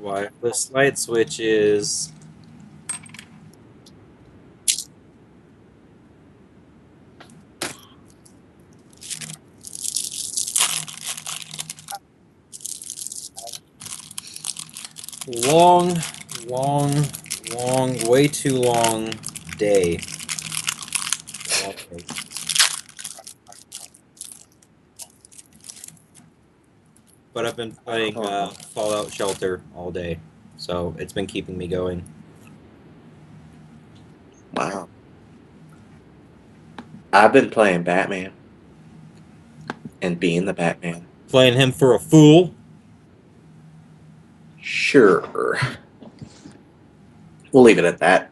Wireless light switches. Long, long, long, way too long day. Long day. But I've been playing Fallout Shelter all day, so it's been keeping me going. Wow. I've been playing Batman and being the Batman. Playing him for a fool. Sure. We'll leave it at that.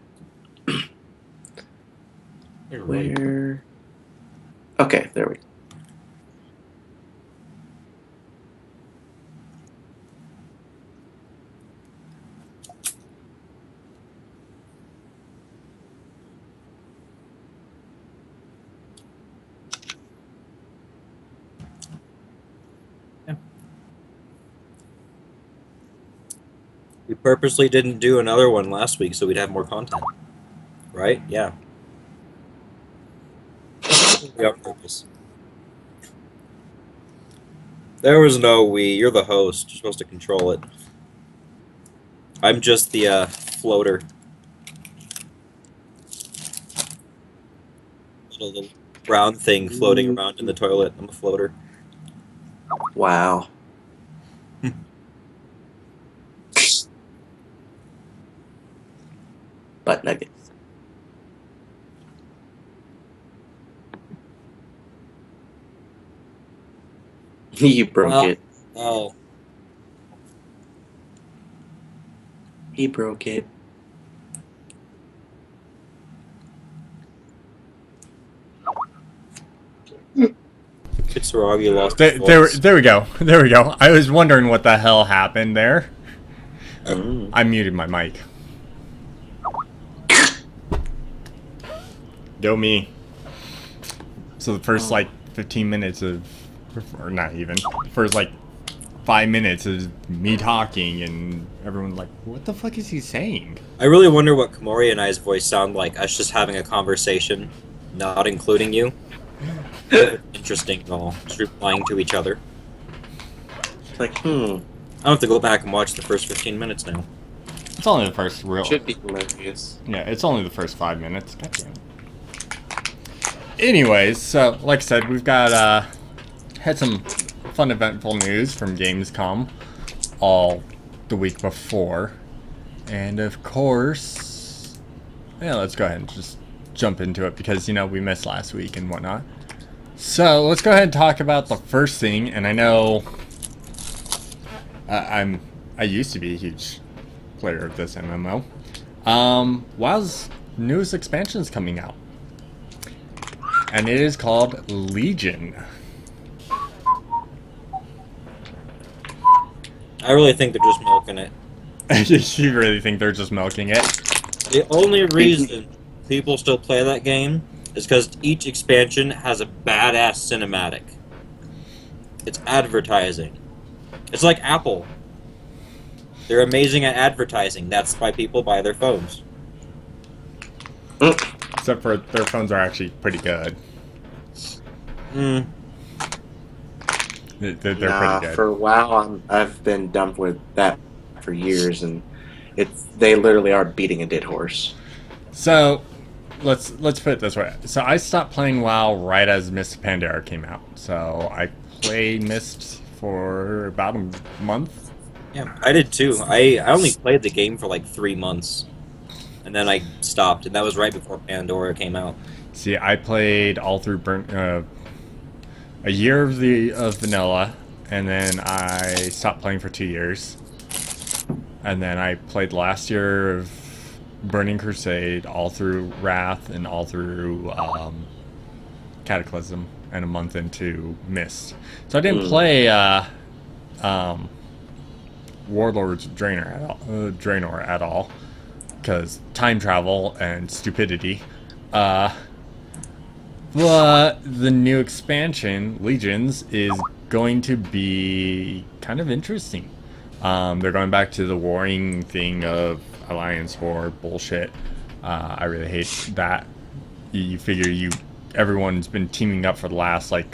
Where? Okay, there we go. We purposely didn't do another one last week so we'd have more content. Right? Yeah. On purpose. There was no we. You're the host. You're supposed to control it. I'm just the floater. Little brown thing floating around in the toilet. I'm a floater. Wow. Butt nuggets. You broke it. Oh. He broke it. Kitsuragi lost there we go. There we go. I was wondering what the hell happened there. I muted my mic. Go me. So the first, 15 minutes of... Or not even. The first, 5 minutes is me talking, and everyone's like, what the fuck is he saying? I really wonder what Komori and I's voice sound like, us just having a conversation, not including you. Interesting at all. Just replying to each other. It's like, I have to go back and watch the first 15 minutes now. It's only the first real... Should be hilarious. Yeah, it's only the first 5 minutes. Goddamn. Anyways, so, like I said, we've got, had some fun eventful news from Gamescom all the week before. And, of course... Yeah, let's go ahead and just jump into it because, we missed last week and whatnot. So, let's go ahead and talk about the first thing, and I know... I used to be a huge player of this MMO. WoW's newest expansion is coming out. And it is called Legion. I really think they're just milking it. You really think they're just milking it? The only reason people still play that game is because each expansion has a badass cinematic. It's advertising. It's like Apple. They're amazing at advertising. That's why people buy their phones. Except for their phones are actually pretty good. Mm. They're Nah, pretty good. for WoW, I've been dumped with that for years, and they literally are beating a dead horse. So, let's put it this way. So I stopped playing WoW right as Mist of Pandaria came out. So I played Mist for about a month. Yeah, I did too. I only played the game for like 3 months. And then I stopped, and that was right before Pandora came out. See, I played all through a year of vanilla, and then I stopped playing for 2 years. And then I played last year of Burning Crusade, all through Wrath, and all through Cataclysm, and a month into Mist. So I didn't play Warlord's Draenor at all, because time travel and stupidity. But the new expansion, Legions, is going to be kind of interesting. They're going back to the warring thing of Alliance War bullshit. I really hate that. You figure everyone's been teaming up for the last, 8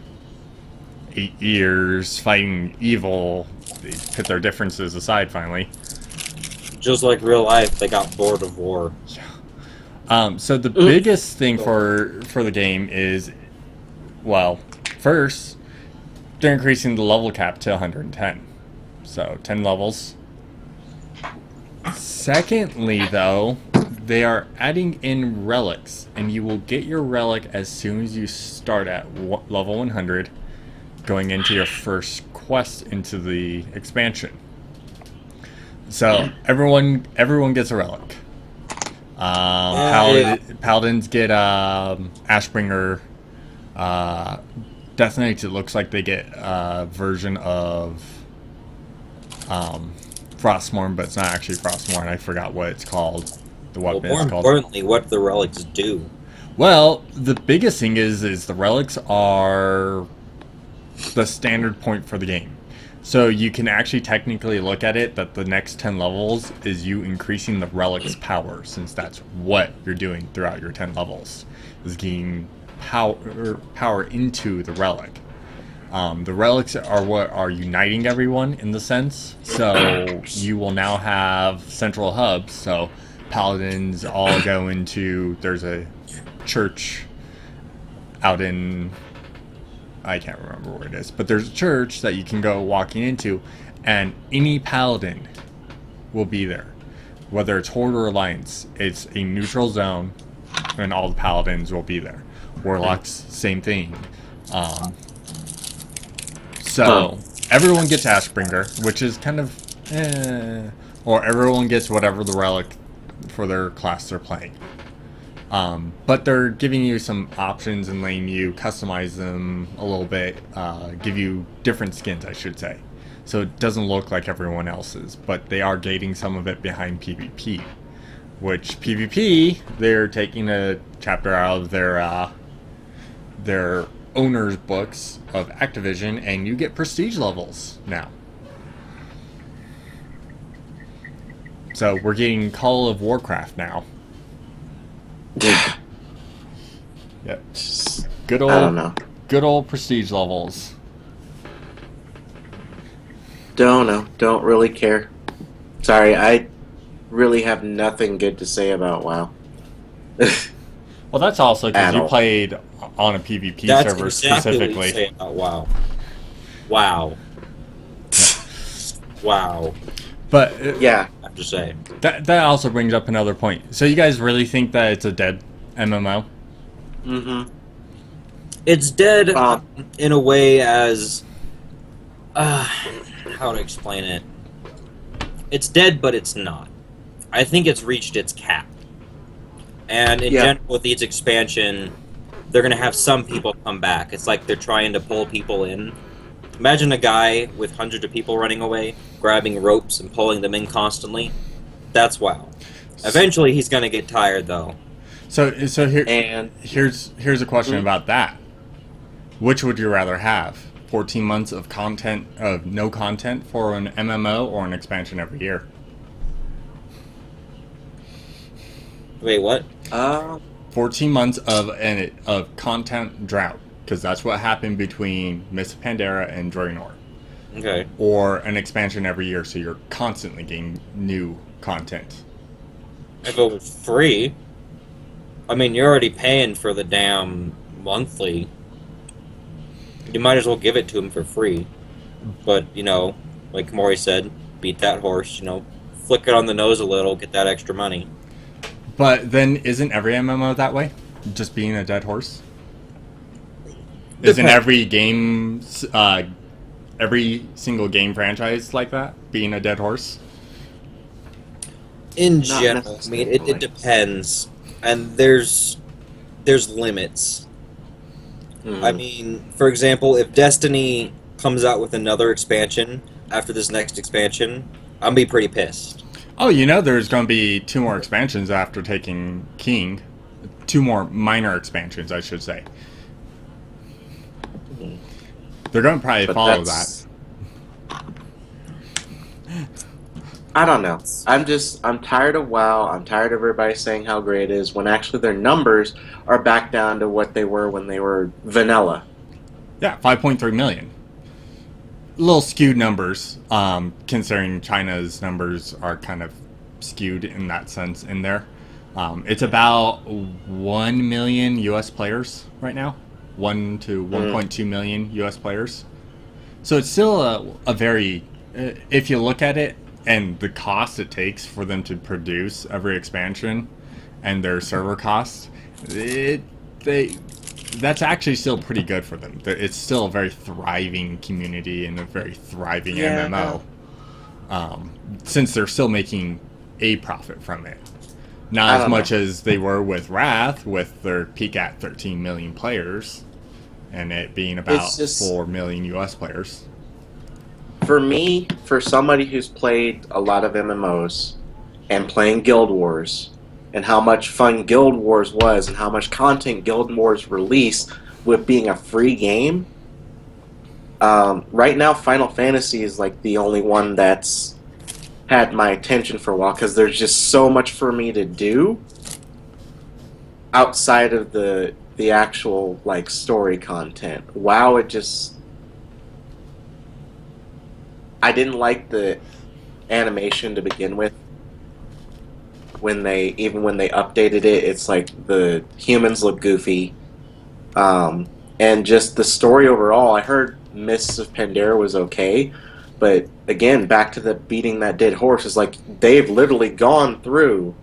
years, fighting evil. They put their differences aside, finally. Just like real life, they got bored of war. So the biggest thing for the game is, well, first, they're increasing the level cap to 110. So, 10 levels. Secondly, though, they are adding in relics, and you will get your relic as soon as you start at level 100, going into your first quest into the expansion. So, everyone gets a relic. Paladins get Ashbringer. Death Knights, it looks like they get a version of Frostmourne, but it's not actually Frostmourne. I forgot what it's called. The weapon More is called. importantly, what the relics do. Well, the biggest thing is the relics are the standard point for the game. So you can actually technically look at it that the next 10 levels is you increasing the relic's power, since that's what you're doing throughout your 10 levels, is gaining power into the relic. The relics are what are uniting everyone in the sense. So you will now have central hubs. So paladins all go into, there's a church out in, I can't remember where it is, but there's a church that you can go walking into, and any paladin will be there. Whether it's Horde or Alliance, it's a neutral zone, and all the paladins will be there. Warlocks, same thing. So, everyone gets Ashbringer, which is kind of, or everyone gets whatever the relic for their class they're playing. But they're giving you some options and letting you customize them a little bit, give you different skins, I should say. So it doesn't look like everyone else's, but they are gating some of it behind PvP. Which PvP, they're taking a chapter out of their owner's books of Activision, and you get prestige levels now. So we're getting Call of Warcraft now. Yeah. Yep. I don't know. Good old prestige levels. Don't know. Don't really care. Sorry, I really have nothing good to say about WoW. Well, that's also because At you all. played on a PvP That's server exactly what you specifically. say about WoW. Wow. Wow. But Yeah. I have to say. that also brings up another point. So you guys really think that it's a dead MMO? Mm-hmm. It's dead Um, in a way as... how to explain it? It's dead, but it's not. I think it's reached its cap. And in general, with each expansion, they're going to have some people come back. It's like they're trying to pull people in. Imagine a guy with hundreds of people running away, grabbing ropes and pulling them in constantly. That's WoW. Eventually, he's gonna get tired, though. So And here's a question about that. Which would you rather have? 14 months of no content for an MMO or an expansion every year? Wait, what? 14 months of content drought, because that's what happened between Mists of Pandaria and Draenor. Okay. Or an expansion every year, so you're constantly getting new content. If it was free, I mean, you're already paying for the damn monthly. You might as well give it to him for free. But, like Maury said, beat that horse, flick it on the nose a little, get that extra money. But then isn't every MMO that way? Just being a dead horse? Isn't every game, every single game franchise like that? Being a dead horse? In Not general, I mean, it depends. And there's limits. I mean, for example, if Destiny comes out with another expansion after this next expansion, I'm gonna be pretty pissed. Oh, there's going to be 2 more expansions after taking King. 2 more minor expansions, I should say. They're going to probably follow that. I don't know. I'm tired of WoW. I'm tired of everybody saying how great it is when actually their numbers are back down to what they were when they were vanilla. Yeah, 5.3 million. Little skewed numbers, considering China's numbers are kind of skewed in that sense in there. It's about 1 million US players right now. 1 to 1.2 million US players. So it's still a very, if you look at it, and the cost it takes for them to produce every expansion and their server costs, that's actually still pretty good for them. It's still a very thriving community and a very thriving MMO. Since they're still making a profit from it. Not as much as they were with Wrath, with their peak at 13 million players, and it being about 4 million US players. For me, for somebody who's played a lot of MMOs and playing Guild Wars, and how much fun Guild Wars was, and how much content Guild Wars released with being a free game, right now Final Fantasy is like the only one that's had my attention for a while, because there's just so much for me to do outside of the actual like story content. WoW, I didn't like the animation to begin with. When they updated it, it's like the humans look goofy, and just the story overall. I heard Mists of Pandaria was okay, but again, back to the beating that dead horse, is like they've literally gone through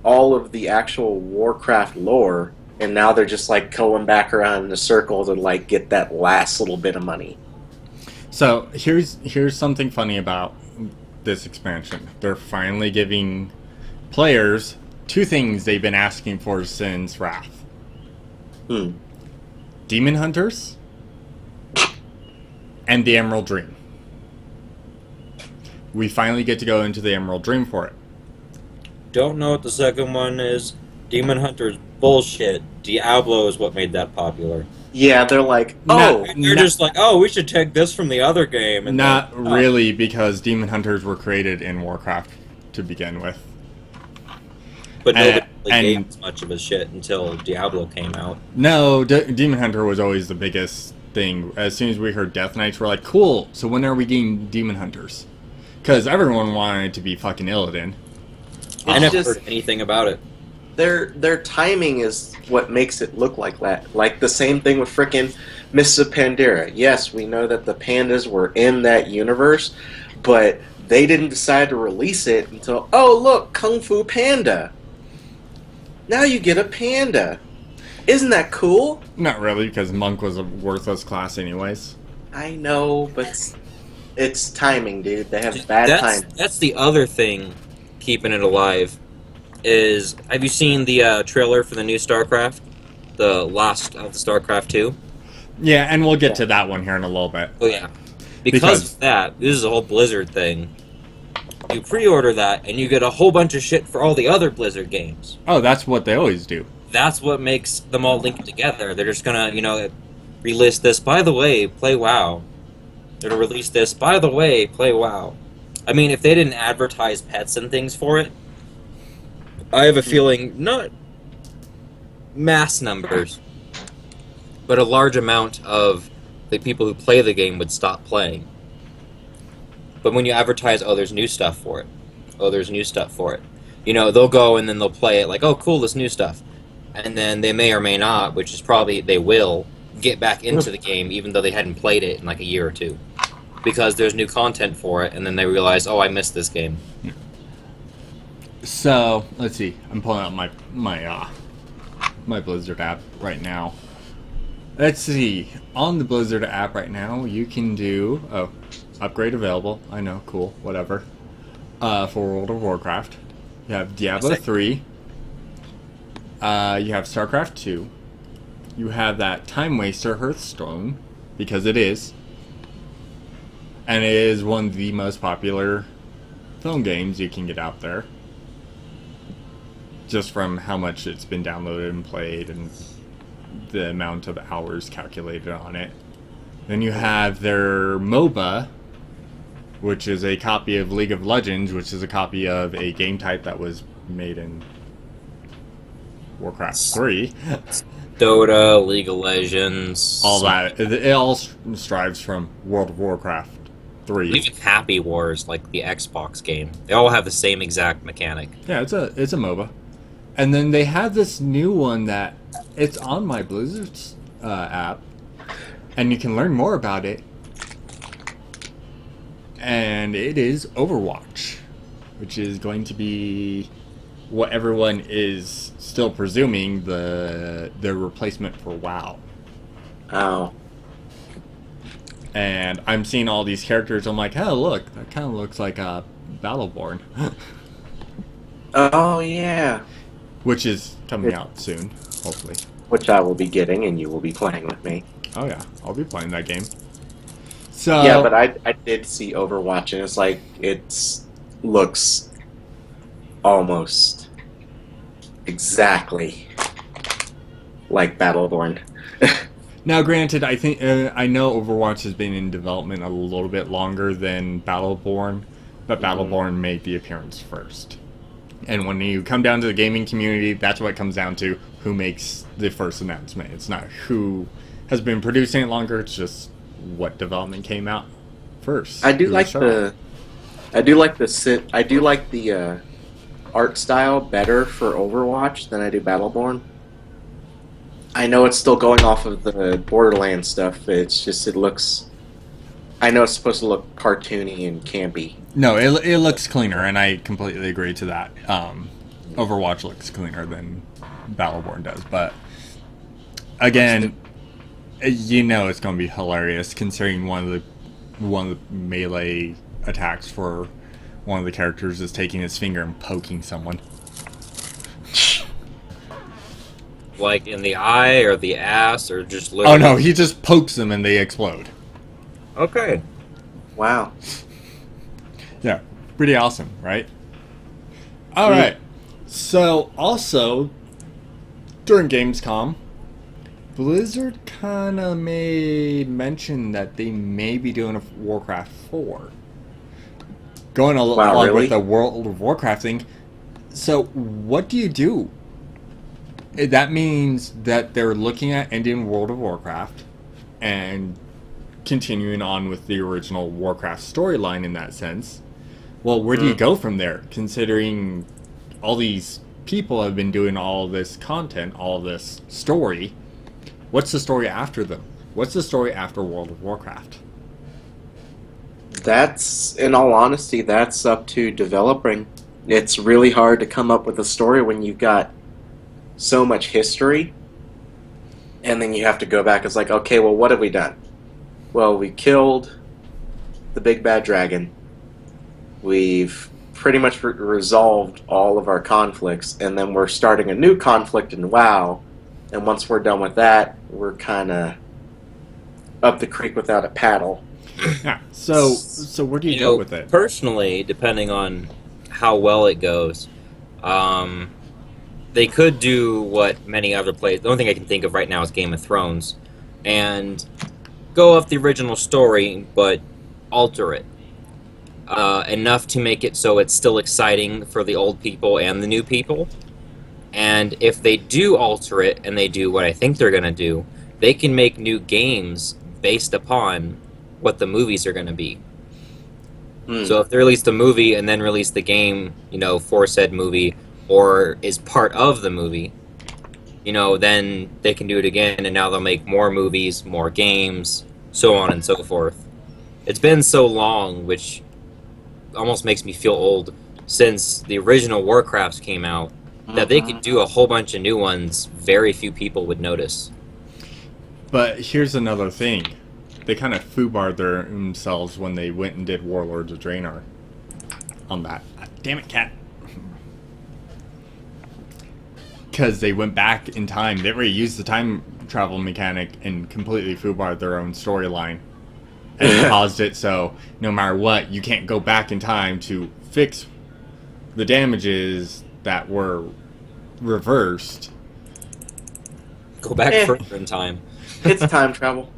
all of the actual Warcraft lore, and now they're just like going back around in a circle to like get that last little bit of money. So here's something funny about this expansion. They're finally giving players 2 things they've been asking for since Wrath. Demon Hunters and the Emerald Dream. We finally get to go into the Emerald Dream for it. Don't know what the second one is. Demon Hunter's bullshit. Diablo is what made that popular. Yeah, they're like, they're just like, we should take this from the other game. And not really, because Demon Hunters were created in Warcraft to begin with. But nobody really gave as much of a shit until Diablo came out. No, Demon Hunter was always the biggest thing. As soon as we heard Death Knights, we're like, cool, so when are we getting Demon Hunters? Because everyone wanted it to be fucking Illidan. I never heard anything about it. Their timing is what makes it look like that. Like the same thing with frickin' Mists of Pandaria. Yes, we know that the pandas were in that universe, but they didn't decide to release it until, oh look, Kung Fu Panda. Now you get a panda. Isn't that cool? Not really, because Monk was a worthless class anyways. I know, but it's timing, dude. They have bad timing. That's the other thing keeping it alive. Have you seen the trailer for the new StarCraft? The last of the StarCraft 2? Yeah, and we'll get to that one here in a little bit. Oh yeah, because of that, this is a whole Blizzard thing. You pre-order that, and you get a whole bunch of shit for all the other Blizzard games. Oh, that's what they always do. That's what makes them all linked together. They're just gonna, release this. By the way, play WoW. They're gonna release this. By the way, play WoW. I mean, if they didn't advertise pets and things for it, I have a feeling not mass numbers, but a large amount of the people who play the game would stop playing. But when you advertise, oh, there's new stuff for it. Oh, there's new stuff for it. They'll go and then they'll play it like, oh, cool, this new stuff. And then they may or may not, which is probably they will, get back into the game even though they hadn't played it in like a year or two. Because there's new content for it, and then they realize, oh, I missed this game. So, let's see. I'm pulling out my Blizzard app right now. Let's see. On the Blizzard app right now, you can do... Oh, upgrade available. I know, cool, whatever. For World of Warcraft. You have Diablo 3. You have StarCraft 2. You have that Time Waster Hearthstone, because it is. And it is one of the most popular phone games you can get out there. Just from how much it's been downloaded and played and the amount of hours calculated on it. Then you have their MOBA, which is a copy of League of Legends, which is a copy of a game type that was made in Warcraft 3. Dota, League of Legends... All that. It all strives from World of Warcraft 3. Even Happy Wars, like the Xbox game. They all have the same exact mechanic. Yeah, it's a MOBA. And then they have this new one that it's on my Blizzard app, and you can learn more about it. And it is Overwatch, which is going to be what everyone is still presuming the replacement for WoW. Oh. And I'm seeing all these characters. I'm like, oh look, that kind of looks like Battleborn, Oh, yeah. which is coming out soon, hopefully. Which I will be getting, and you will be playing with me. Oh yeah, I'll be playing that game. So Yeah, but I did see Overwatch, and it's like, looks almost exactly like Battleborn. now, granted, I think I know Overwatch has been in development a little bit longer than Battleborn, but Battleborn made the appearance first. And when you come down to the gaming community, that's what it comes down to: who makes the first announcement. It's not who has been producing it longer; it's just what development came out first. I do like the art style better for Overwatch than I do Battleborn. I know it's still going off of the Borderlands stuff. It's just it looks. I know it's supposed to look cartoony and campy. No, it looks cleaner, and I completely agree to that. Overwatch looks cleaner than Battleborn does, but again, it's going to be hilarious considering one of the melee attacks for one of the characters is taking his finger and poking someone. Like in the eye or the ass or just literally... Oh no, he just pokes them and they explode. Okay. Wow. Yeah, pretty awesome, right? Alright, so also, during Gamescom, Blizzard kind of made mention that they may be doing a Warcraft 4. Going along really? with the World of Warcraft thing. So, what do you do? That means that they're looking at ending World of Warcraft and continuing on with the original Warcraft storyline in that sense. Well, where do you go from there? Considering all these people have been doing all this content, all this story. What's the story after them? What's the story after World of Warcraft? That's, in all honesty, that's up to developing. It's really hard to come up with a story when you've got so much history, and then you have to go back. It's like, okay, well, what have we done? Well, we killed the big bad dragon. We've pretty much resolved all of our conflicts, and then we're starting a new conflict in WoW, and once we're done with that, we're kind of up the creek without a paddle. Yeah. So where do you go with it? Personally, depending on how well it goes, they could do what many other plays. The only thing I can think of right now is Game of Thrones, and go off the original story, but alter it enough to make it so it's still exciting for the old people and the new people. And if they do alter it, and they do what I think they're going to do, they can make new games based upon what the movies are going to be. So if they release the movie and then release the game, for said movie, or is part of the movie, then they can do it again, and now they'll make more movies, more games, so on and so forth. It's been so long, which almost makes me feel old, since the original Warcrafts came out, that they could do a whole bunch of new ones very few people would notice. But here's another thing. They kind of foobarred themselves when they went and did Warlords of Draenor on that. Damn it, cat. Because they went back in time. They already used the time travel mechanic and completely foobarred their own storyline. And caused it so no matter what, you can't go back in time to fix the damages that were reversed. Go back further in time. It's time travel.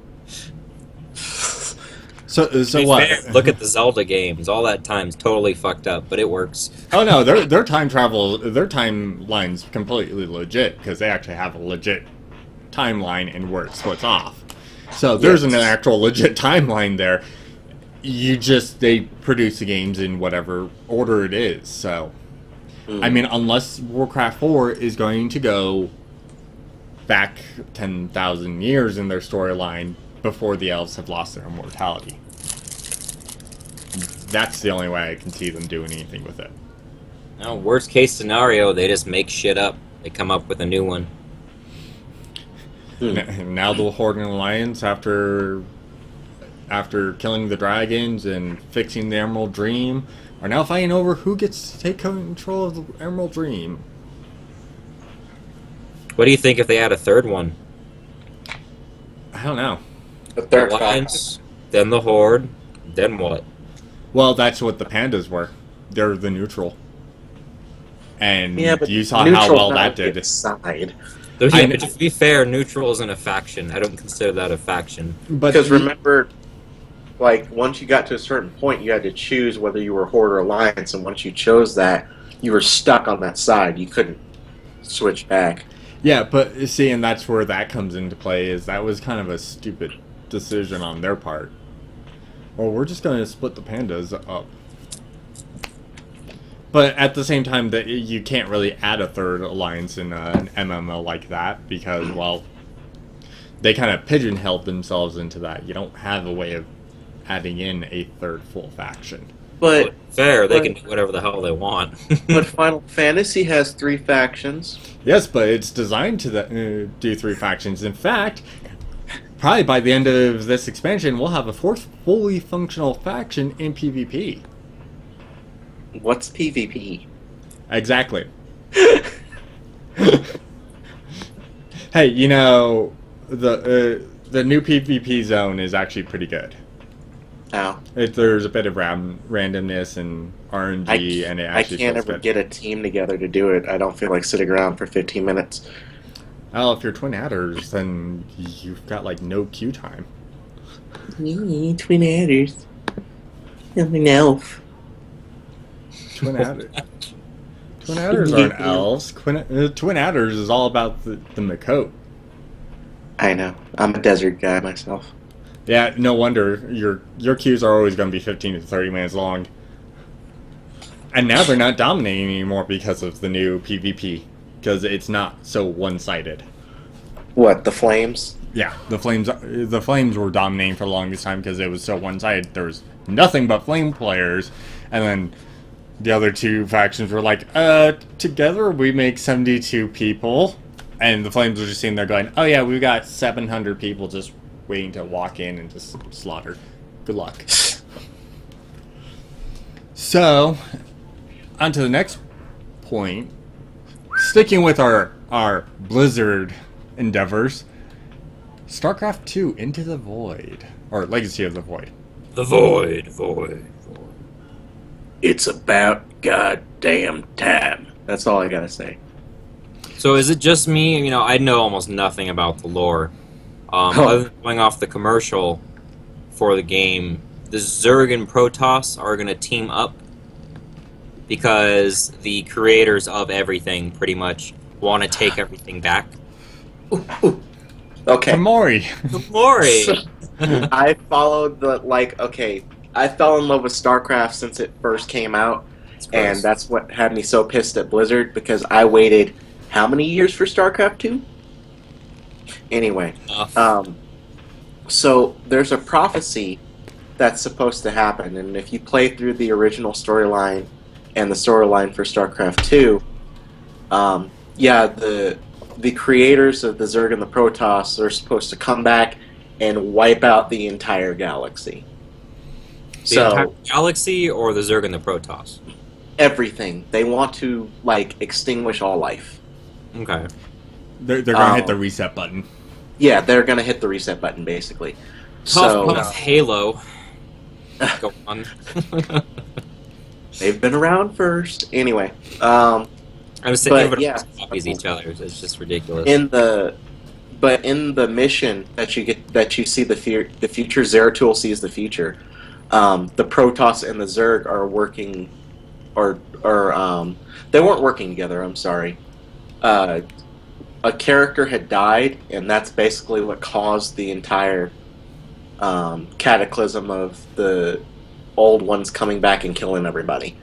So what? Fair, look at the Zelda games. All that time's totally fucked up, but it works. Oh no, their time travel, their timeline's completely legit because they actually have a legit timeline and where it splits off. So there's an actual legit timeline there. They produce the games in whatever order it is. So, I mean, unless Warcraft 4 is going to go back 10,000 years in their storyline before the elves have lost their immortality. That's the only way I can see them doing anything with it. No, worst case scenario, they just make shit up. They come up with a new one. Now the Horde and Alliance, after killing the dragons and fixing the Emerald Dream, are now fighting over who gets to take control of the Emerald Dream. What do you think if they add a third one? I don't know. The third Alliance, then the Horde, then what? Well, that's what the pandas were. They're the neutral. And but you saw how well that did. Side. But to be fair, neutral isn't a faction. I don't consider that a faction. Because remember, like, once you got to a certain point, you had to choose whether you were Horde or Alliance, and once you chose that, you were stuck on that side. You couldn't switch back. Yeah, but see, and that's where that comes into play, is that was kind of a stupid decision on their part. Well, we're just going to split the pandas up. But at the same time, that you can't really add a third alliance in an MMO like that, because, well, they kind of pigeonholed themselves into that. You don't have a way of adding in a third full faction. But fair, they can do whatever the hell they want. But Final Fantasy has 3 factions. Yes, but it's designed to do 3 factions. In fact, probably by the end of this expansion, we'll have a 4th fully functional faction in PvP. What's PvP? Exactly. Hey, the new PvP zone is actually pretty good. How? There's a bit of randomness and RNG, and it actually I can't feels ever good. get a team together to do it. I don't feel like sitting around for 15 minutes. Well, if you're Twin Adders, then you've got, like, no queue time. Twin Adders. I'm an elf. Twin Adders. Twin Adders aren't elves. Twin Adders is all about the Makot. I know. I'm a desert guy myself. Yeah, no wonder your queues are always going to be 15 to 30 minutes long. And now they're not dominating anymore because of the new PvP, because it's not so one-sided. What, the flames? Yeah, the flames were dominating for the longest time because it was so one-sided. There was nothing but flame players, and then the other 2 factions were like, together we make 72 people, and the flames were just sitting there going, oh yeah, we've got 700 people just waiting to walk in and just slaughter. Good luck. So, on to the next point. Sticking with our Blizzard endeavors, StarCraft 2 Into the Void. Or Legacy of the Void. The void. It's about goddamn time. That's all I gotta say. So is it just me? You know, I know almost nothing about the lore. Other than going off the commercial for the game, the Zerg and Protoss are going to team up because the creators of everything pretty much want to take everything back. Okay. Tamori! Glory! I followed I fell in love with StarCraft since it first came out, and that's what had me so pissed at Blizzard, because I waited how many years for StarCraft 2? Anyway, so there's a prophecy that's supposed to happen, and if you play through the original storyline and the storyline for StarCraft 2, the creators of the Zerg and the Protoss are supposed to come back and wipe out the entire galaxy. The entire galaxy or the Zerg and the Protoss? Everything. They want to, extinguish all life. Okay. They're gonna hit the reset button. Yeah, they're gonna hit the reset button, basically. Puff Halo. Go on. They've been around first. Anyway, I'm saying everybody yeah, copies each other. It's just ridiculous. in the mission that you see the future, Zeratul sees the future. The Protoss and the Zerg are working, or they weren't working together. I'm sorry. A character had died, and that's basically what caused the entire cataclysm of the old ones coming back and killing everybody.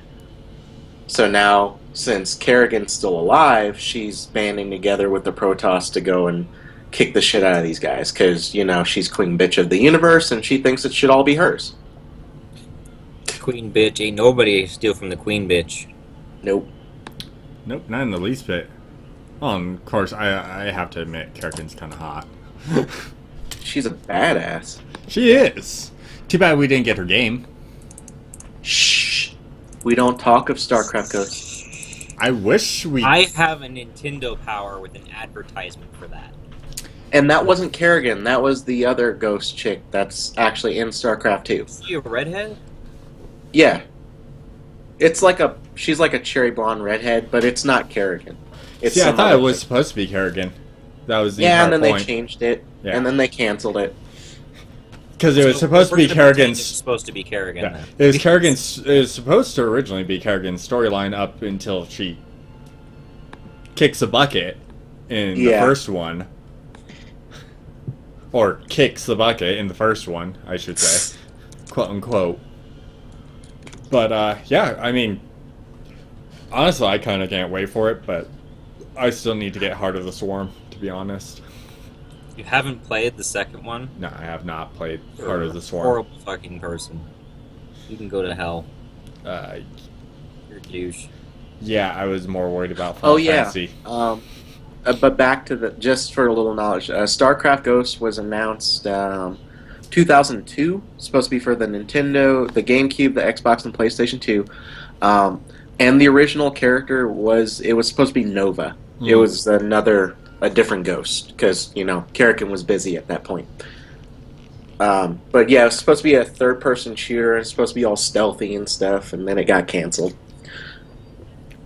So now, since Kerrigan's still alive, she's banding together with the Protoss to go and kick the shit out of these guys, because, she's Queen Bitch of the universe, and she thinks it should all be hers. Queen Bitch. Ain't nobody steal from the Queen Bitch. Nope. Nope, not in the least bit. Well, and of course, I have to admit, Kerrigan's kind of hot. She's a badass. She is. Too bad we didn't get her game. Shh. We don't talk of StarCraft Ghosts. I wish we... I have a Nintendo Power with an advertisement for that. And that wasn't Kerrigan. That was the other ghost chick that's actually in StarCraft 2. Is she a redhead? Yeah. She's like a cherry blonde redhead, but it's not Kerrigan. It's I some thought other it was chick. supposed to be Kerrigan. That was the Yeah, and entire then point. they changed it, Yeah. and then they canceled it. Because it was supposed to be Kerrigan's... It's supposed to be Kerrigan. Yeah. Then. It was Kerrigan's... It was supposed to originally be Kerrigan's storyline up until she kicks a bucket in the first one. Or kicks the bucket in the first one, I should say. Quote unquote. But, I mean... Honestly, I kind of can't wait for it, but I still need to get Heart of the Swarm, to be honest. You haven't played the second one? No, I have not played Heart of the Swarm. Horrible fucking person. You can go to hell. You're a douche. Yeah, I was more worried about Final Fantasy. But back to just for a little knowledge, StarCraft Ghost was announced 2002. Supposed to be for the Nintendo, the GameCube, the Xbox, and PlayStation 2. And the original character was supposed to be Nova. Mm. It was a different ghost, because, Kerrigan was busy at that point. But yeah, it was supposed to be a third-person shooter, it's supposed to be all stealthy and stuff, and then it got canceled.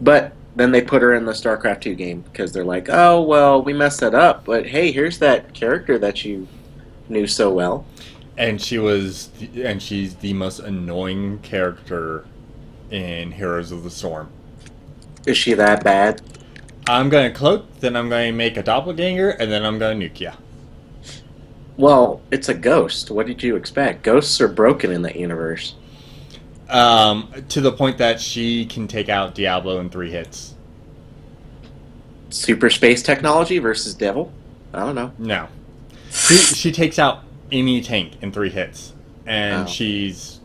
But then they put her in the StarCraft 2 game, because they're like, oh, well, we messed that up, but hey, here's that character that you knew so well. And she's the most annoying character in Heroes of the Storm. Is she that bad? I'm going to cloak, then I'm going to make a doppelganger, and then I'm going to nuke ya. Well, it's a ghost. What did you expect? Ghosts are broken in that universe. To the point that she can take out Diablo in 3 hits. Super space technology versus devil? I don't know. No. She takes out any tank in 3 hits. And she's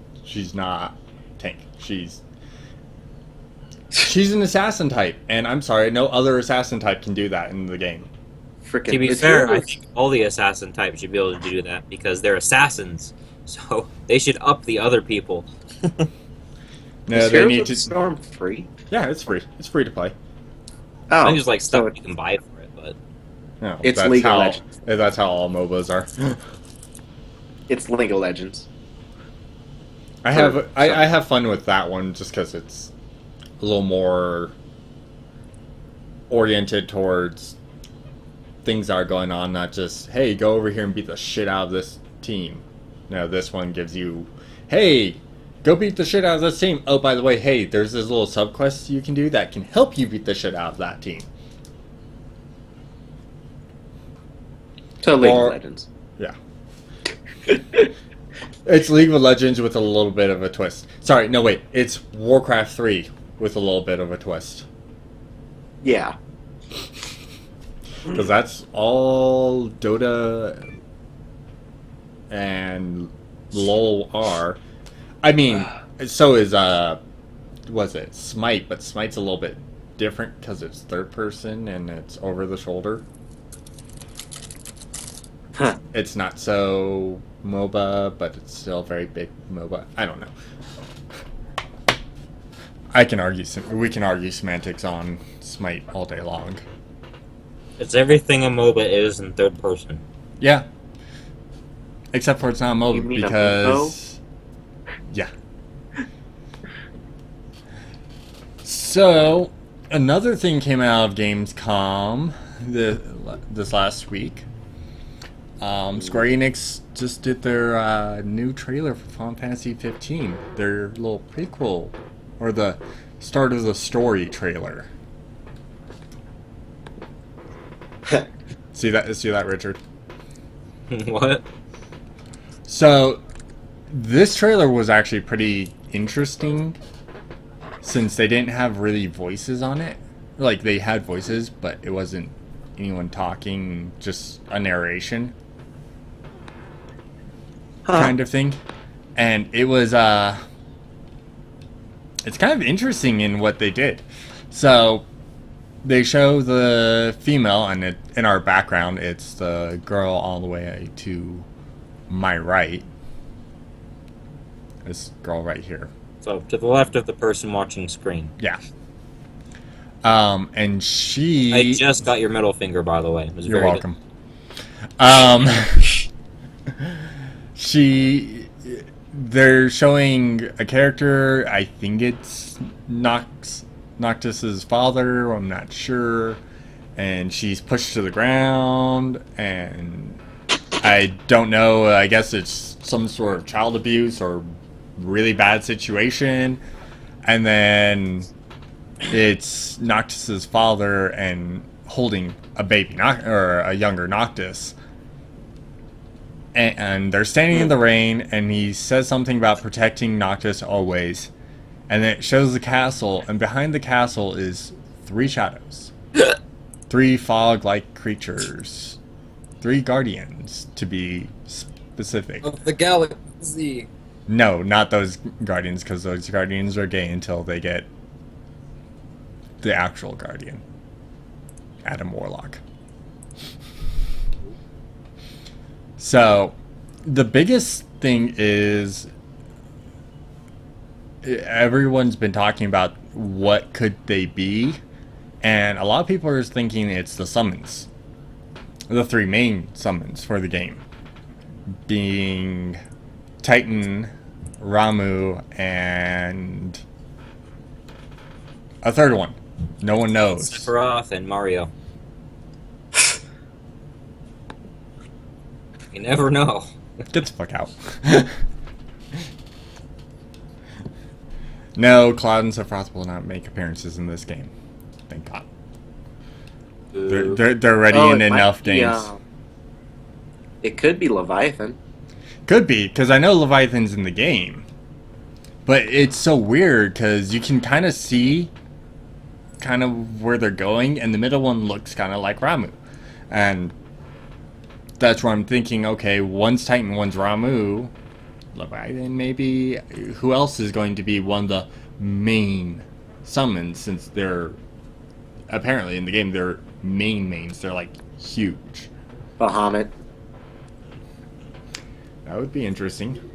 not tank. She's an assassin type, and I'm sorry, no other assassin type can do that in the game. Frickin' To be fair, I think all the assassin types should be able to do that, because they're assassins, so they should up the other people. No, they need to... Storm free? Yeah, it's free. It's free to play. Oh. I just like stuff you can buy for it, but... No, It's that's League of how Legends. that's how all MOBAs are. It's League of Legends. I have fun with that one just because it's a little more oriented towards things that are going on, not just, hey, go over here and beat the shit out of this team. No, this one gives you, hey, go beat the shit out of this team. Oh, by the way, hey, there's this little subquest you can do that can help you beat the shit out of that team. So League of Legends. Yeah. It's League of Legends with a little bit of a twist. Sorry, no, wait. It's Warcraft 3 with a little bit of a twist. Yeah. Because that's all Dota and LoL are. I mean, so is, was it Smite, but Smite's a little bit different because it's third person and it's over the shoulder. Huh. It's not so MOBA, but it's still a very big MOBA. I don't know. We can argue semantics on Smite all day long. It's everything a MOBA is in third person. Yeah. Except for it's not a MOBA You mean because... Yeah. So, another thing came out of Gamescom this last week. Square Enix just did their new trailer for Final Fantasy 15. Their little prequel, or the start of the story trailer. See that, Richard? What? So, this trailer was actually pretty interesting, since they didn't have really voices on it. Like, they had voices, but it wasn't anyone talking, just a narration. Kind of thing. And it was, it's kind of interesting in what they did. So, they show the female, and in our background, it's the girl all the way to my right. This girl right here. So, to the left of the person watching screen. Yeah. And she... I just got your middle finger, by the way. It was You're very welcome. They're showing a character, I think it's Noctis's father, I'm not sure, and she's pushed to the ground, and I don't know, I guess it's some sort of child abuse or really bad situation, and then it's Noctis's father and holding a baby, or a younger Noctis. And they're standing in the rain, and he says something about protecting Noctis always. And then it shows the castle, and behind the castle is 3 shadows. 3 fog-like creatures. 3 guardians, to be specific. Of the galaxy. No, not those guardians, because those guardians are gay until they get the actual guardian. Adam Warlock. So, the biggest thing is everyone's been talking about what could they be, and a lot of people are thinking it's the summons. The 3 main summons for the game. Being Titan, Ramu, and a third one. No one knows. Sephiroth and Mario. You never know. Get the fuck out. No, Cloud and Sephiroth will not make appearances in this game. Thank God. They're already in enough games. It could be Leviathan. Could be, because I know Leviathan's in the game. But it's so weird, because you can kind of see kind of where they're going, and the middle one looks kind of like Ramu. And that's where I'm thinking, okay, one's Titan, one's Ramu. Leviathan, maybe? Who else is going to be one of the main summons, since they're apparently in the game, they're mains. They're like huge. Bahamut. That would be interesting.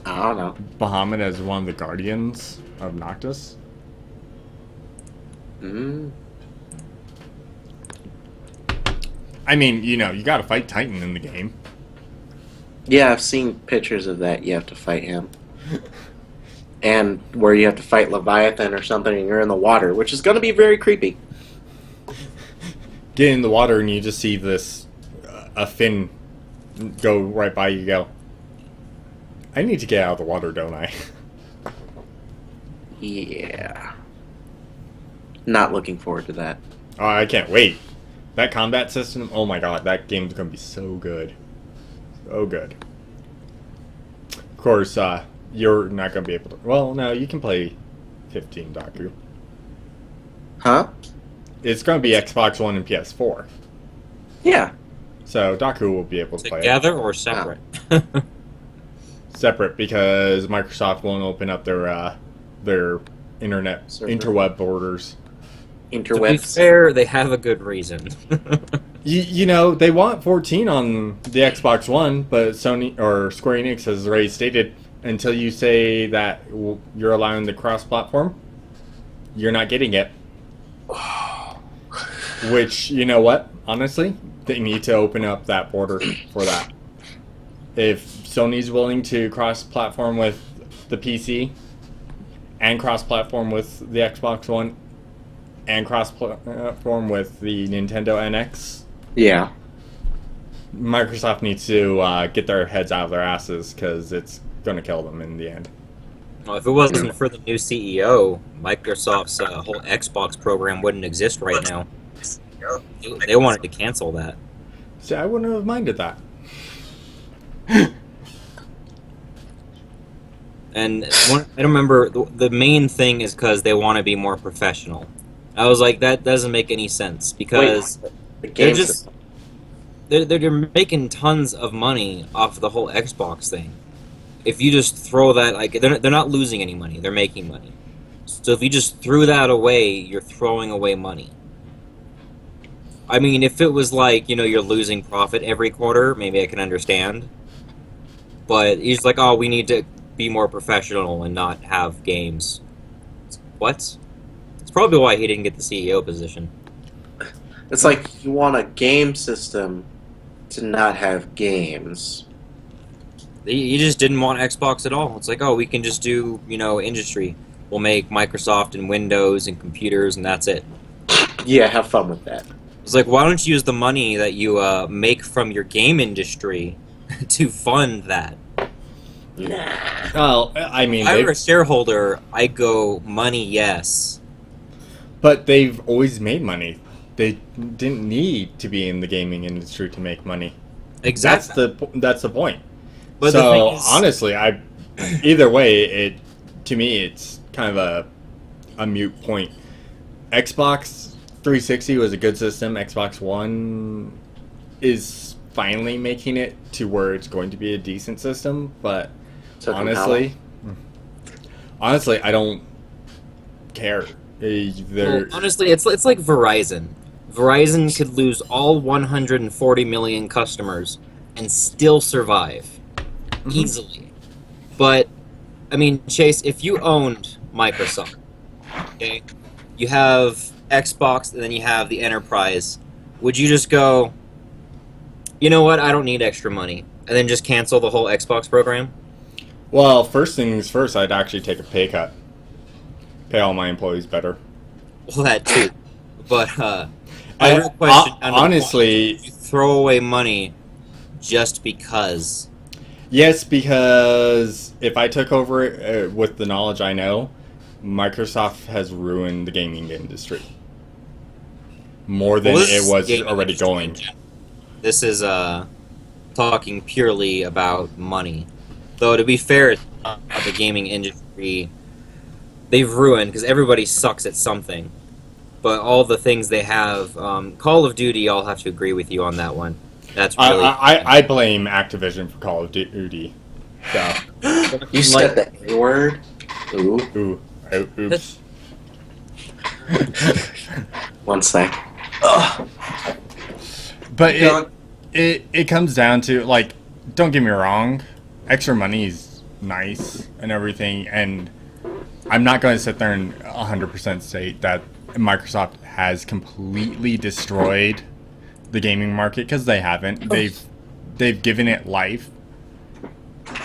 I don't know. Bahamut as one of the guardians of Noctis. I mean, you know, you got to fight Titan in the game. Yeah, I've seen pictures of that. You have to fight him. And where you have to fight Leviathan or something and you're in the water, which is going to be very creepy. Get in the water and you just see this a fin go right by you. Go, I need to get out of the water, don't I? Yeah. Not looking forward to that. Oh, I can't wait. That combat system, oh my god, that game's gonna be so good. So good. Of course, you're not gonna be able to... Well, no, you can play 15 Daku. Huh? It's gonna be Xbox One and PS4. Yeah. So Daku will be able to play it. Together or separate? Separate, because Microsoft won't open up their internet, Server. interweb borders. To be Interwebs. fair, they have a good reason. You know, they want 14 on the Xbox One, but Sony or Square Enix has already stated until you say that you're allowing the cross-platform, you're not getting it. Which, you know what? Honestly, they need to open up that border for that. If Sony's willing to cross-platform with the PC and cross-platform with the Xbox One and cross-platform with the Nintendo NX, Yeah. Microsoft needs to get their heads out of their asses because it's going to kill them in the end. Well, if it wasn't for the new CEO, Microsoft's whole Xbox program wouldn't exist right now. They wanted to cancel that. See, I wouldn't have minded that. And I don't remember, the main thing is because they want to be more professional. I was like, that doesn't make any sense, because The they're game just system. they're making tons of money off the whole Xbox thing. If you just throw that, like, they're not losing any money, they're making money. So if you just threw that away, you're throwing away money. I mean, if it was like, you know, you're losing profit every quarter, maybe I can understand. But he's like, oh, we need to be more professional and not have games. What? It's probably why he didn't get the CEO position. It's like you want a game system to not have games. He just didn't want Xbox at all. It's like, oh, we can just do, you know, industry. We'll make Microsoft and Windows and computers, and that's it. Yeah, have fun with that. It's like, why don't you use the money that you make from your game industry to fund that? Nah. Well, I mean, If I were a shareholder, I go, money, yes. but they've always made money. They didn't need to be in the gaming industry to make money. Exactly. That's the point. But so the thing is, honestly, either way, to me it's kind of a mute point. Xbox 360 was a good system. Xbox One is finally making it to where it's going to be a decent system, but honestly, I don't care. well, honestly, it's like Verizon. Verizon could lose all 140 million customers and still survive easily. But I mean, Chase, if you owned Microsoft, okay, you have Xbox and then you have the Enterprise, would you just go, you know what, I don't need extra money, and then just cancel the whole Xbox program? Well, first things first, I'd actually take a pay cut. Pay all my employees better. Well, that too. But my real question, honestly, you throw away money just because. yes, because if I took over it with the knowledge I know, Microsoft has ruined the gaming industry more than Well, this it is was gaming already industry in going. general. This is talking purely about money. Though to be fair, it's not about the gaming industry. They've ruined because everybody sucks at something. But all the things they have, Call of Duty, I'll have to agree with you on that one. That's really. I blame Activision for Call of Duty. So, You said the A word? Ooh. oops. One sec. But it comes down to, like, don't get me wrong, extra money is nice and everything, and I'm not going to sit there and 100% say that Microsoft has completely destroyed the gaming market because they haven't. They've given it life,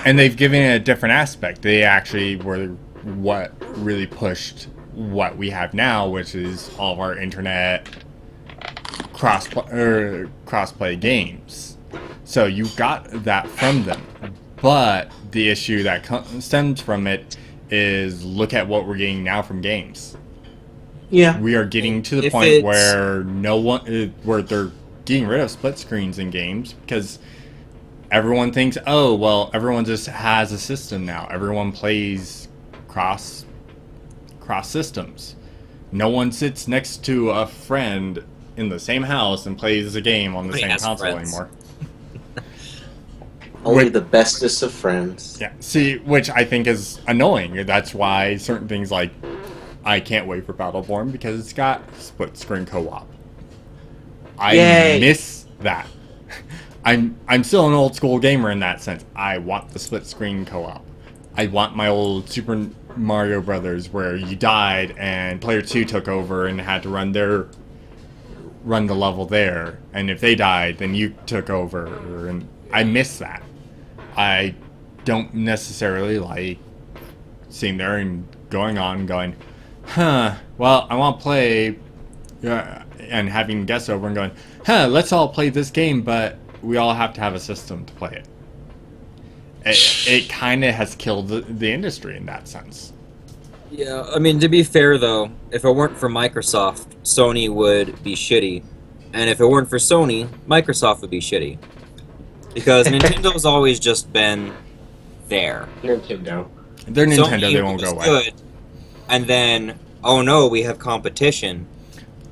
and they've given it a different aspect. They actually were what really pushed what we have now, which is all of our internet crossplay games. So you got that from them, but the issue that stems from it is look at what we're getting now from games. Yeah. We are getting to the point where where they're getting rid of split screens in games because everyone thinks, oh, well, everyone just has a system now. Everyone plays cross systems. No one sits next to a friend in the same house and plays a game on the same console anymore. Only the bestest of friends. Yeah, see, which I think is annoying. That's why certain things like I can't wait for Battleborn because it's got split screen co-op. I miss that. I'm still an old school gamer in that sense. I want the split screen co-op. I want my old Super Mario Brothers where you died and player 2 took over and had to run the level there, and if they died, then you took over. And I miss that. I don't necessarily like sitting there and going, well, I want to play, and having guests over and going, let's all play this game, but we all have to have a system to play it. It kind of has killed the industry in that sense. Yeah, I mean, to be fair, though, if it weren't for Microsoft, Sony would be shitty. And if it weren't for Sony, Microsoft would be shitty. Because Nintendo's always just been there. Nintendo. They're Nintendo, Sony they won't go away. Good, and then, oh no, we have competition.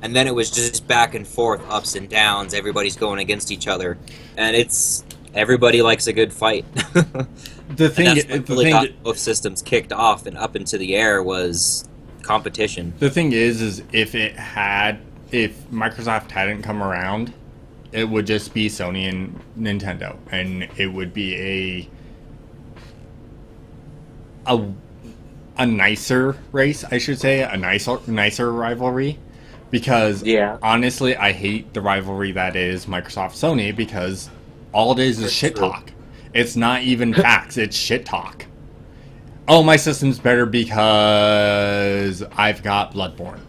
And then it was just back and forth, ups and downs, everybody's going against each other. And everybody likes a good fight. The thing got both systems kicked off and up into the air was competition. The thing is if Microsoft hadn't come around, it would just be Sony and Nintendo, and it would be a nicer race, I should say, a nicer rivalry. Because honestly, I hate the rivalry that is Microsoft Sony because all it is shit talk. It's not even facts, it's shit talk. Oh, my system's better because I've got Bloodborne.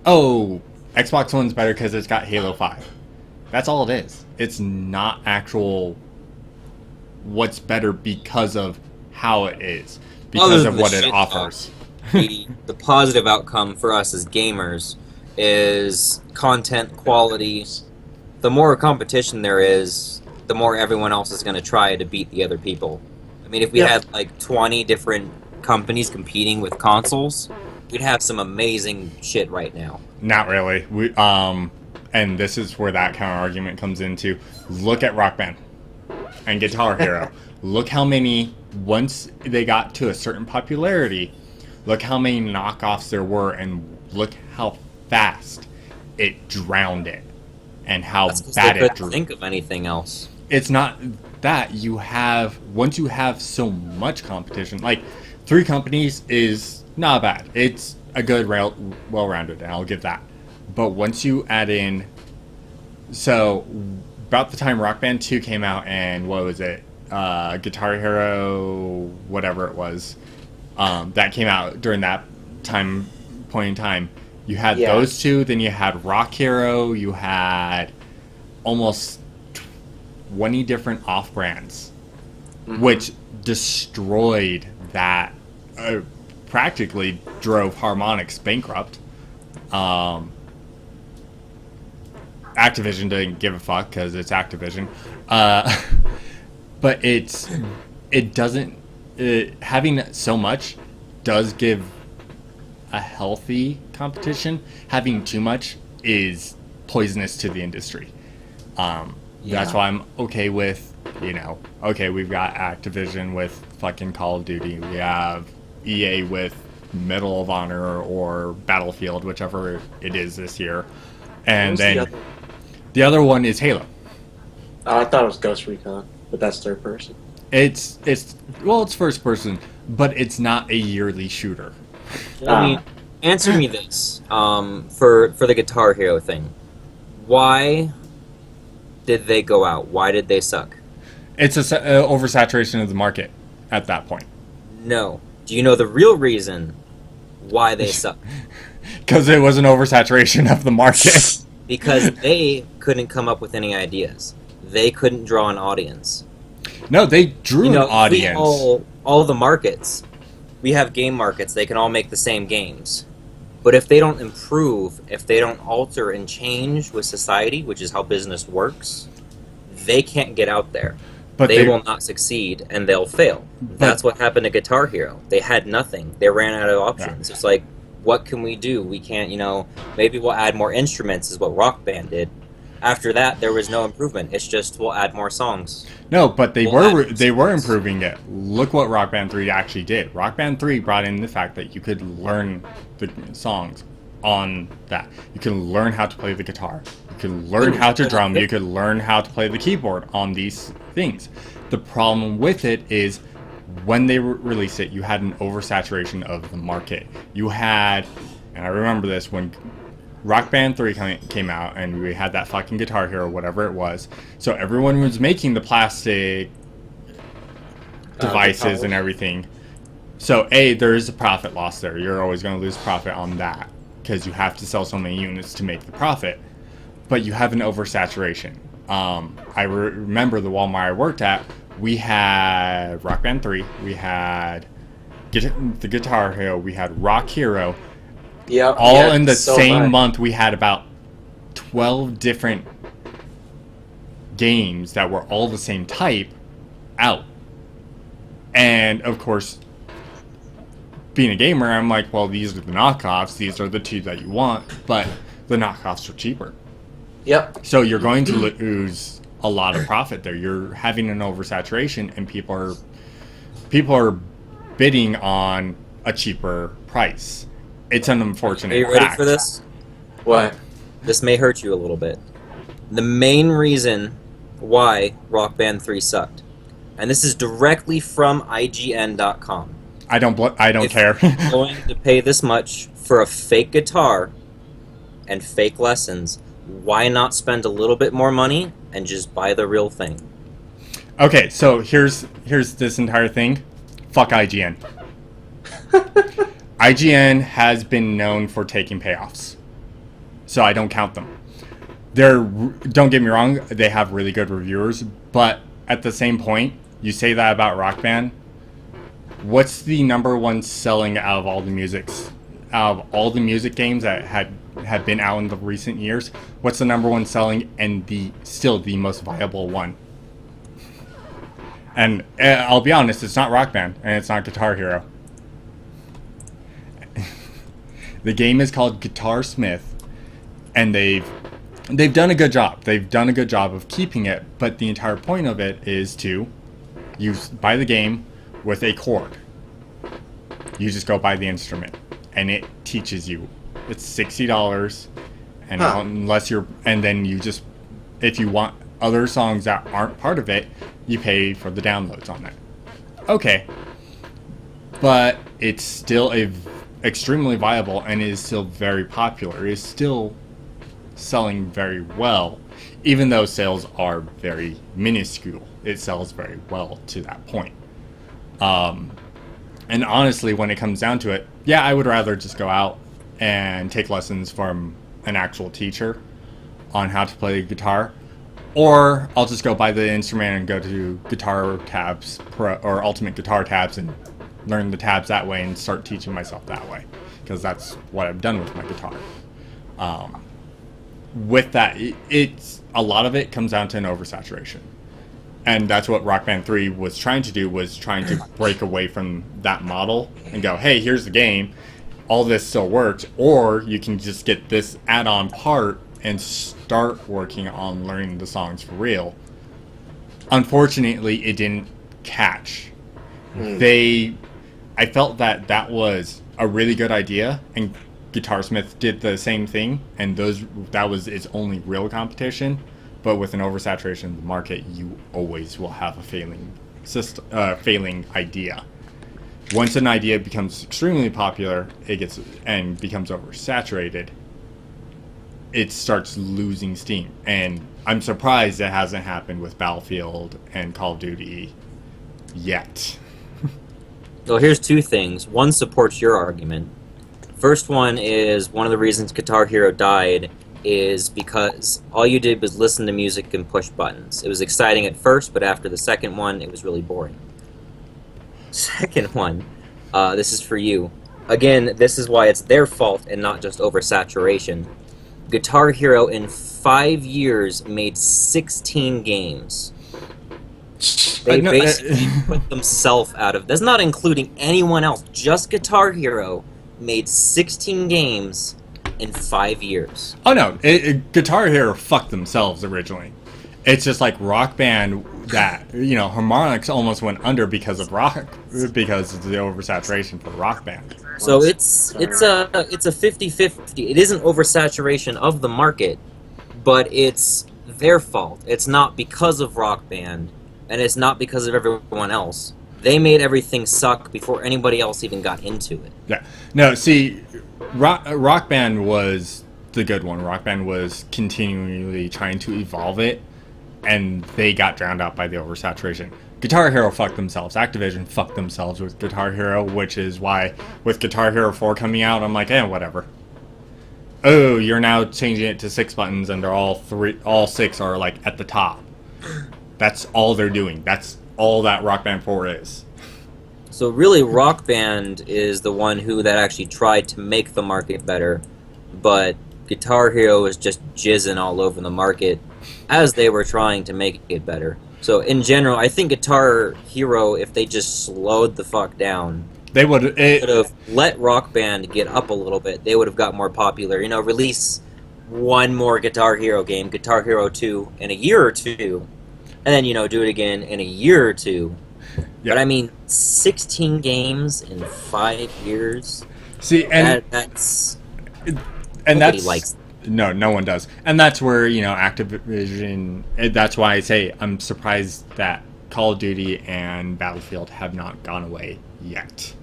Oh, Xbox One's better because it's got Halo 5. That's all it is. It's not actual what's better because of how it is. Because of what it offers. The positive outcome for us as gamers is content quality. The more competition there is, the more everyone else is going to try to beat the other people. I mean, if we had like 20 different companies competing with consoles, we'd have some amazing shit right now. Not really. And this is where that counter argument comes into. Look at Rock Band and Guitar Hero. Look how many, once they got to a certain popularity, look how many knockoffs there were, and look how fast it drowned it, and how bad it drew. Think of anything else. It's not that once you have so much competition, like 3 companies is not bad. It's a good, well-rounded, and I'll give that. But once you add in, so about the time Rock Band 2 came out, and what was it, Guitar Hero, whatever it was, that came out during that point in time. You had those 2, then you had Rock Hero, you had almost 20 different off-brands, which destroyed that, practically drove Harmonix bankrupt. Activision didn't give a fuck because it's Activision. But having so much does give a healthy competition. Having too much is poisonous to the industry. That's why I'm okay with, okay, we've got Activision with fucking Call of Duty. We have EA with Medal of Honor or Battlefield, whichever it is this year. And then the other one is Halo. I thought it was Ghost Recon, but that's third person. It's first person, but it's not a yearly shooter. I mean, answer me this, for the Guitar Hero thing. Why did they go out? Why did they suck? It's a oversaturation of the market at that point. No. Do you know the real reason why they suck? Because it was an oversaturation of the market. Because they couldn't come up with any ideas. They couldn't draw an audience. No, they drew an audience. All the markets, we have game markets, they can all make the same games. But if they don't improve, if they don't alter and change with society, which is how business works, they can't get out there. But they will not succeed, and they'll fail. That's what happened to Guitar Hero. They had nothing. They ran out of options. Yeah. It's like, what can we do? We can't, maybe we'll add more instruments is what Rock Band did. After that, there was no improvement. It's just, we'll add more songs. No, but they were improving it. Look what Rock Band 3 actually did. Rock Band 3 brought in the fact that you could learn the songs on that. You can learn how to play the guitar. You can learn how to drum. You could learn how to play the keyboard on these things. The problem with it is when they released it, you had an oversaturation of the market. You had, and I remember this, when Rock Band 3 came out and we had that fucking Guitar Hero, whatever it was. So everyone was making the plastic devices and everything. So there is a profit loss there. You're always going to lose profit on that because you have to sell so many units to make the profit. But you have an oversaturation. I remember the Walmart I worked at, we had Rock Band 3, we had the Guitar Hero, we had Rock Hero. Yep, all in the same month. We had about 12 different games that were all the same type out. And of course, being a gamer, I'm like, well, these are the knockoffs. These are the two that you want, but the knockoffs are cheaper. Yep. So you're going to lose a lot of profit there. You're having an oversaturation, and people are bidding on a cheaper price. It's an unfortunate fact. Are you ready for this? What? This may hurt you a little bit. The main reason why Rock Band 3 sucked, and this is directly from IGN.com. I don't care. If you're going to pay this much for a fake guitar and fake lessons, why not spend a little bit more money and just buy the real thing? Okay, so here's this entire thing. Fuck IGN. IGN has been known for taking payoffs, so I don't count them. Don't get me wrong, they have really good reviewers, but at the same point, you say that about Rock Band. What's the number one selling out of all the music games that have been out in the recent years? What's the number one selling and still the most viable one? And I'll be honest, it's not Rock Band and it's not Guitar Hero. The game is called Guitar Smith, and they've done a good job. They've done a good job of keeping it, but the entire point of it is to buy the game with a chord. You just go buy the instrument, and it teaches you. It's $60, and then you just, if you want other songs that aren't part of it, you pay for the downloads on it. Okay, but it's still extremely viable and is still very popular. It is still selling very well, even though sales are very minuscule. It sells very well to that point. And honestly, when it comes down to it, yeah, I would rather just go out and take lessons from an actual teacher on how to play guitar, or I'll just go buy the instrument and go to Guitar Tabs Pro or Ultimate Guitar Tabs and learn the tabs that way and start teaching myself that way, because that's what I've done with my guitar. With that, it's a lot of it comes down to an oversaturation, and that's what Rock Band 3 was trying to do, was trying to break away from that model and go, hey, here's the game, all this still works, or you can just get this add-on part and start working on learning the songs for real. Unfortunately, it didn't catch. I felt that was a really good idea, and Guitarsmith did the same thing, and that was its only real competition. But with an oversaturation of the market, you always will have a failing idea. Once an idea becomes extremely popular, it becomes oversaturated. it starts losing steam. And I'm surprised it hasn't happened with Battlefield and Call of Duty yet. Well, here's two things. One supports your argument. First one is one of the reasons Guitar Hero died is because all you did was listen to music and push buttons. It was exciting at first, but after the second one, it was really boring. Second one, this is for you. Again, this is why it's their fault and not just oversaturation. Guitar Hero in 5 years made 16 games. They basically put themselves out of... That's not including anyone else. Just Guitar Hero made 16 games in 5 years. Oh no, Guitar Hero fucked themselves originally. It's just like Rock Band that, Harmonix almost went under because of the oversaturation for Rock Band. So it's a 50-50. It isn't oversaturation of the market, but it's their fault. It's not because of Rock Band, and it's not because of everyone else. They made everything suck before anybody else even got into it. Yeah. No, see, Rock Band was the good one. Rock Band was continually trying to evolve it, and they got drowned out by the oversaturation. Guitar Hero fucked themselves. Activision fucked themselves with Guitar Hero, which is why with Guitar Hero 4 coming out, I'm like, whatever. Oh, you're now changing it to 6 buttons, and they're all 6 are like at the top. That's all they're doing. That's all that Rock Band 4 is. So really, Rock Band is the one that actually tried to make the market better, but Guitar Hero is just jizzing all over the market as they were trying to make it better. So in general, I think Guitar Hero, if they just slowed the fuck down, they would have let Rock Band get up a little bit. They would have got more popular. Release one more Guitar Hero game, Guitar Hero 2, in a year or two, and then do it again in a year or two. Yeah. But I mean, 16 games in 5 years. See, and that's nobody likes. No one does. And that's where, Activision, that's why I say I'm surprised that Call of Duty and Battlefield have not gone away yet.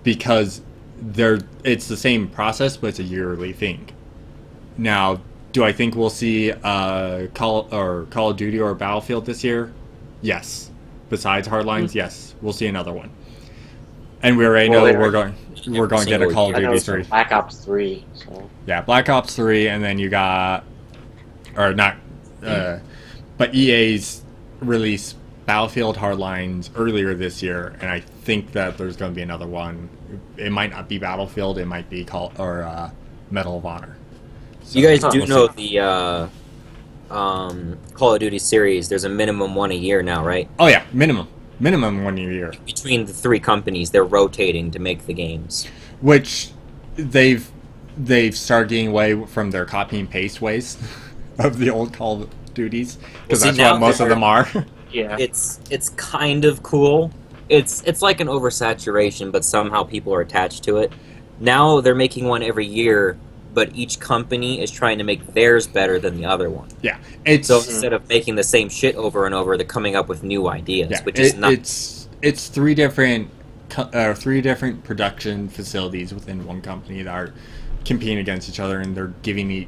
Because it's the same process, but it's a yearly thing. Now, do I think we'll see Call of Duty or Battlefield this year? Yes. Besides Hardlines, yes. We'll see another one. And we already know we're going to get a Call of Duty 3. Black Ops 3. So. Yeah, Black Ops 3, and then you got... Or not... but EA's released Battlefield Hardlines earlier this year, and I think that there's going to be another one. It might not be Battlefield, it might be Medal of Honor. So, you guys do know the Call of Duty series, there's a minimum one a year now, right? Oh yeah, minimum 1 year. Between the three companies, they're rotating to make the games. Which they've started getting away from their copy and paste ways of the old Call of Duties, because that's what most of them are. Yeah, it's kind of cool. It's like an oversaturation, but somehow people are attached to it. Now they're making one every year, but each company is trying to make theirs better than the other one. Yeah, so instead of making the same shit over and over, they're coming up with new ideas, which is not. It's three different production facilities within one company that are competing against each other, and they're giving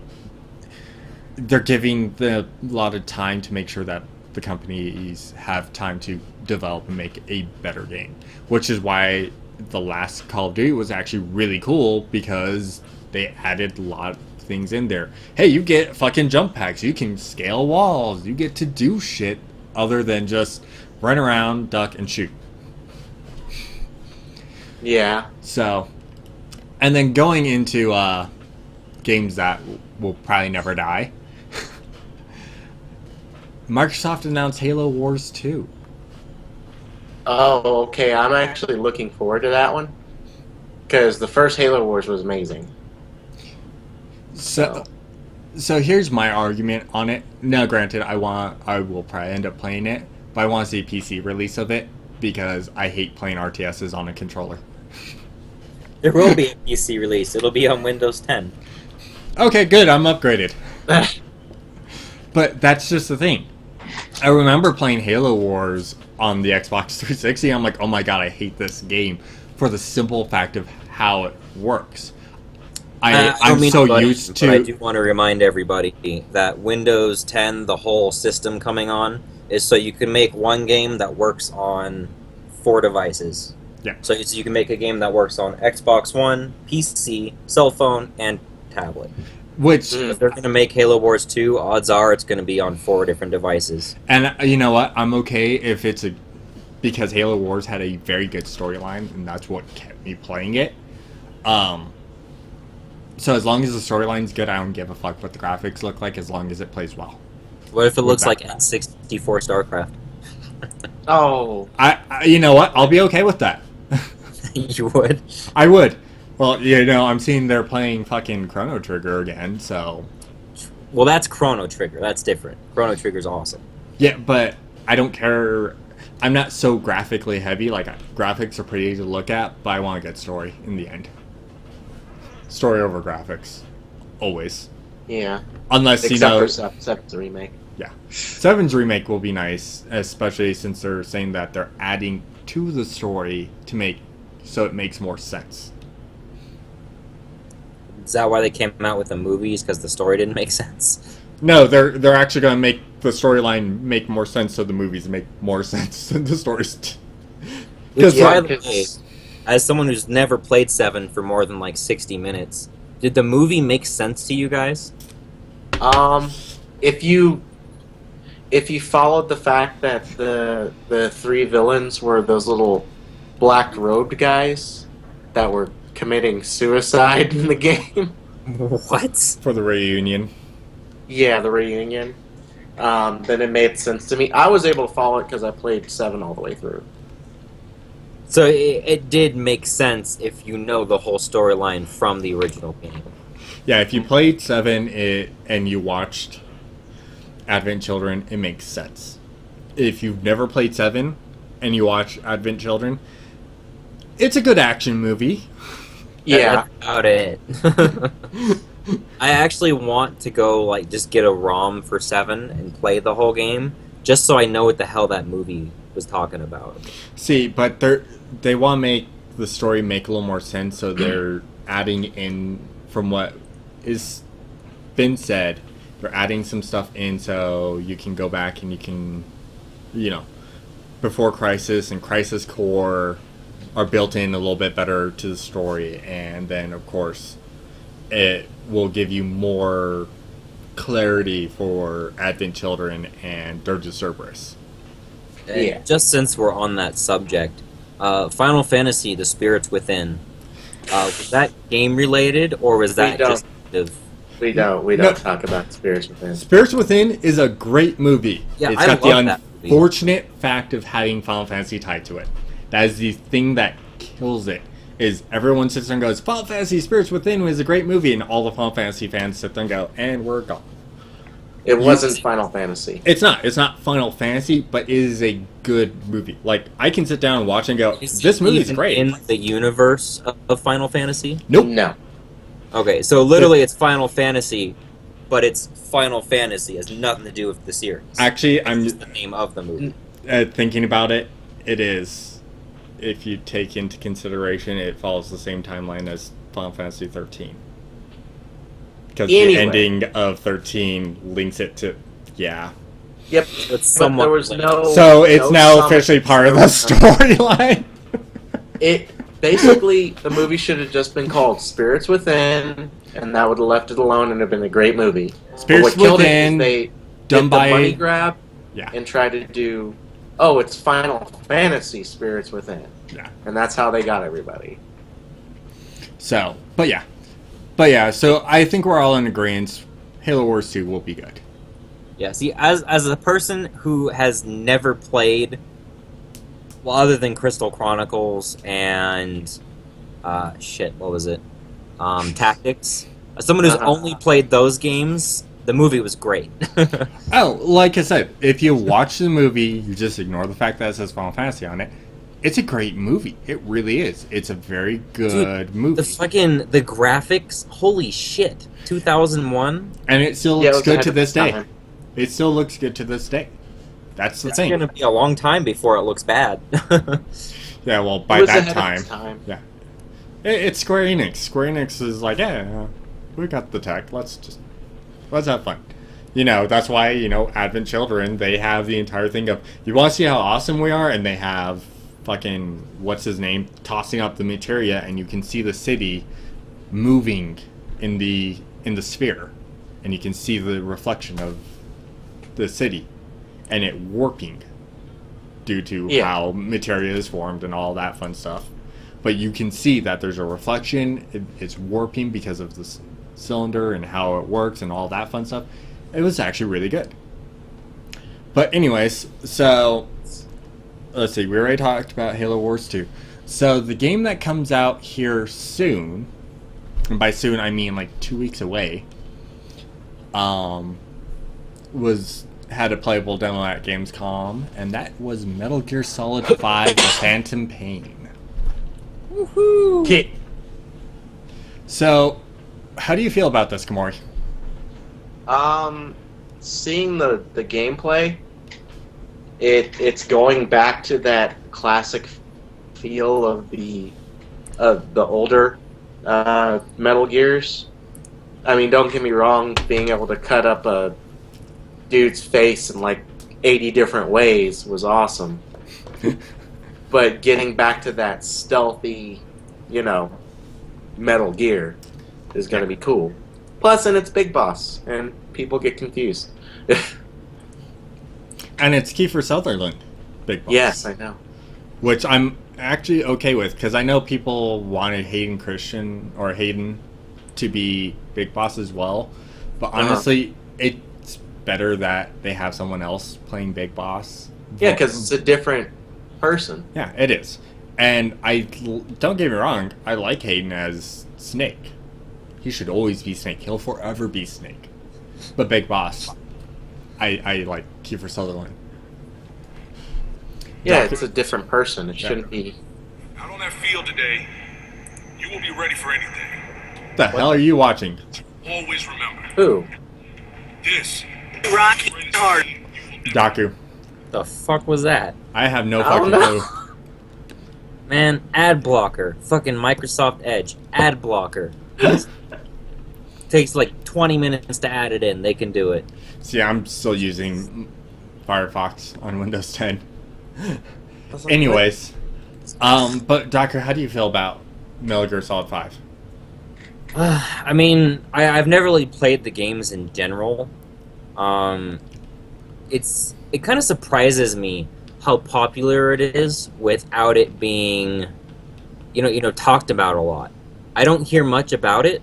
the lot of time to make sure that the companies have time to develop and make a better game, which is why the last Call of Duty was actually really cool, because they added a lot of things in there. Hey, you get fucking jump packs, you can scale walls, you get to do shit other than just run around, duck, and shoot. Yeah. So, and then going into games that will probably never die. Microsoft announced Halo Wars 2. Oh, okay. I'm actually looking forward to that one, because the first Halo Wars was amazing. So here's my argument on it. Now, granted, I will probably end up playing it, but I want to see a PC release of it, because I hate playing RTSs on a controller. There will be a PC release. It'll be on Windows 10. Okay, good. I'm upgraded. But that's just the thing. I remember playing Halo Wars on the Xbox 360. I'm like, oh my god, I hate this game, for the simple fact of how it works. I I'm don't mean so to butt in, used but I to. do want to remind everybody that Windows 10, the whole system coming on, is so you can make one game that works on 4 devices. Yeah. So you can make a game that works on Xbox One, PC, cell phone, and tablet. Which, If they're going to make Halo Wars 2, odds are it's going to be on 4 different devices. and you know what? I'm okay if it's because Halo Wars had a very good storyline, and that's what kept me playing it. So as long as the storyline's good, I don't give a fuck what the graphics look like, as long as it plays well. What if it looks that? like N64 StarCraft? Oh, You know what? I'll be okay with that. You would? I would. Well, you know, I'm seeing they're playing fucking Chrono Trigger again, so Well, that's Chrono Trigger. That's different. Chrono Trigger's awesome. yeah. But I don't care. I'm not so graphically heavy. Like graphics are pretty easy to look at, but I want a good story in the end. Story over graphics, always. yeah. Unless Except you know, for Seven's remake. yeah, 7's remake will be nice, especially since they're saying that they're adding to the story to make so it makes more sense. Is that why they came out with the movies? Because the story didn't make sense? No, they're actually going to make the storyline make more sense, so the movies make more sense than the stories. Which, Yeah, by the way, 'cause- as someone who's never played 7 for more than like 60 minutes, did the movie make sense to you guys? If you followed the fact that the 3 villains were those little black robed guys that were committing suicide in the game. What? For the reunion. Yeah, the reunion. Then it made sense to me. I was able to follow it because I played 7 all the way through. So it did make sense if you know the whole storyline from the original game. Yeah, if you played 7 and you watched Advent Children, it makes sense. If you've never played 7 and you watch Advent Children, it's a good action movie. Yeah. That's about it. I actually want to go like just get a ROM for 7 and play the whole game just so I know what the hell that movie was talking about. See, but they want to make the story make a little more sense, so they're adding in from what is been said. They're adding some stuff in so you can go back and you can, you know, before Crisis and Crisis Core are built in a little bit better to the story, and then of course it will give you more clarity for Advent Children and Dirge of Cerberus. And Yeah. just since we're on that subject, Final Fantasy: The Spirits Within, was that game related or was that don't. just We don't No. talk about Spirits Within. Spirits Within is a great movie. Yeah, It's I got the love that movie. unfortunate fact of having Final Fantasy tied to it. That is the thing that kills it. Is everyone sits there and goes, Final Fantasy Spirits Within was a great movie, and all the Final Fantasy fans sit there and go, and we're gone. It wasn't Final Fantasy. It's not Final Fantasy, but it is a good movie. Like, I can sit down and watch and go, is this it movie's even great. in the universe of Final Fantasy? Nope. No. Okay, so literally it's Final Fantasy, but it's Final Fantasy. It has nothing to do with the series. Actually, It's I'm just the name of the movie. thinking about it. It is. If you take into consideration, it follows the same timeline as Final Fantasy 13. Because Anyway. the ending of 13 links it to... Yeah. Yep. It's But somewhat there was linked. no. So it's no now summon- officially part of the storyline. It basically the movie should have just been called Spirits Within, and that would have left it alone and have been a great movie. Spirits but what killed Within, it is they done did by... the money grab Yeah. and tried to do. Oh, it's Final Fantasy Spirits Within, Yeah. and that's how they got everybody. So, but yeah, so I think we're all in agreement. Halo Wars 2 will be good. Yeah, see, as a person who has never played, well, other than Crystal Chronicles and, what was it? Tactics. As someone who's only played those games, the movie was great. Oh, like I said, if you watch the movie, you just ignore the fact that it says Final Fantasy on it. It's a great movie. It really is. It's a very good movie. The graphics, holy shit. 2001? And it still Yeah, it looks was good ahead to of this its day. time. It still looks good to this day. That's the It's thing. gonna be a long time before it looks bad. Yeah, well, It by was that ahead of time. its time. Yeah. It's Square Enix. Square Enix is like, yeah, we got the tech. Let's have fun. You know, that's why, you know, Advent Children, they have the entire thing of, you want to see how awesome we are? And they have fucking, what's his name, tossing up the materia, and you can see the city moving in the sphere. And you can see the reflection of the city. And it warping due to how materia is formed and all that fun stuff. But you can see that there's a reflection. It's warping because of the cylinder and how it works and all that fun stuff. It was actually really good. But anyways, so let's see. We already talked about Halo Wars 2. So the game that comes out here soon, and by soon I mean like 2 weeks away, had a playable demo at Gamescom, and that was Metal Gear Solid 5: The Phantom Pain. Woohoo! Okay. So, how do you feel about this, Kamori? Seeing the gameplay, it's going back to that classic feel of the older Metal Gears. I mean, don't get me wrong, being able to cut up a dude's face in like 80 different ways was awesome. But getting back to that stealthy, you know, Metal Gear is going to be cool. Plus, and it's Big Boss, and people get confused. And it's Kiefer Sutherland, Big Boss. Yes, I know. Which I'm actually okay with, because I know people wanted Hayden to be Big Boss as well. But honestly, it's better that they have someone else playing Big Boss. Yeah, because it's a different person. Yeah, it is. And don't get me wrong, I like Hayden as Snake. He should always be Snake. He'll forever be Snake. But Big Boss, I like Kiefer Sutherland. Yeah, it's a different person. It shouldn't be. Out on that field today, you will be ready for anything. What the hell are you watching? Always remember. Who? This. Rocky hard. Daku. The fuck was that? I have no I don't fucking know. clue. Man, ad blocker. Fucking Microsoft Edge. Ad blocker. Takes like 20 minutes to add it in. They can do it. See, I'm still using Firefox on Windows 10. Anyways, but Docker, how do you feel about Metal Gear Solid 5? I mean, I've never really played the games in general. It kind of surprises me how popular it is without it being, talked about a lot. I don't hear much about it,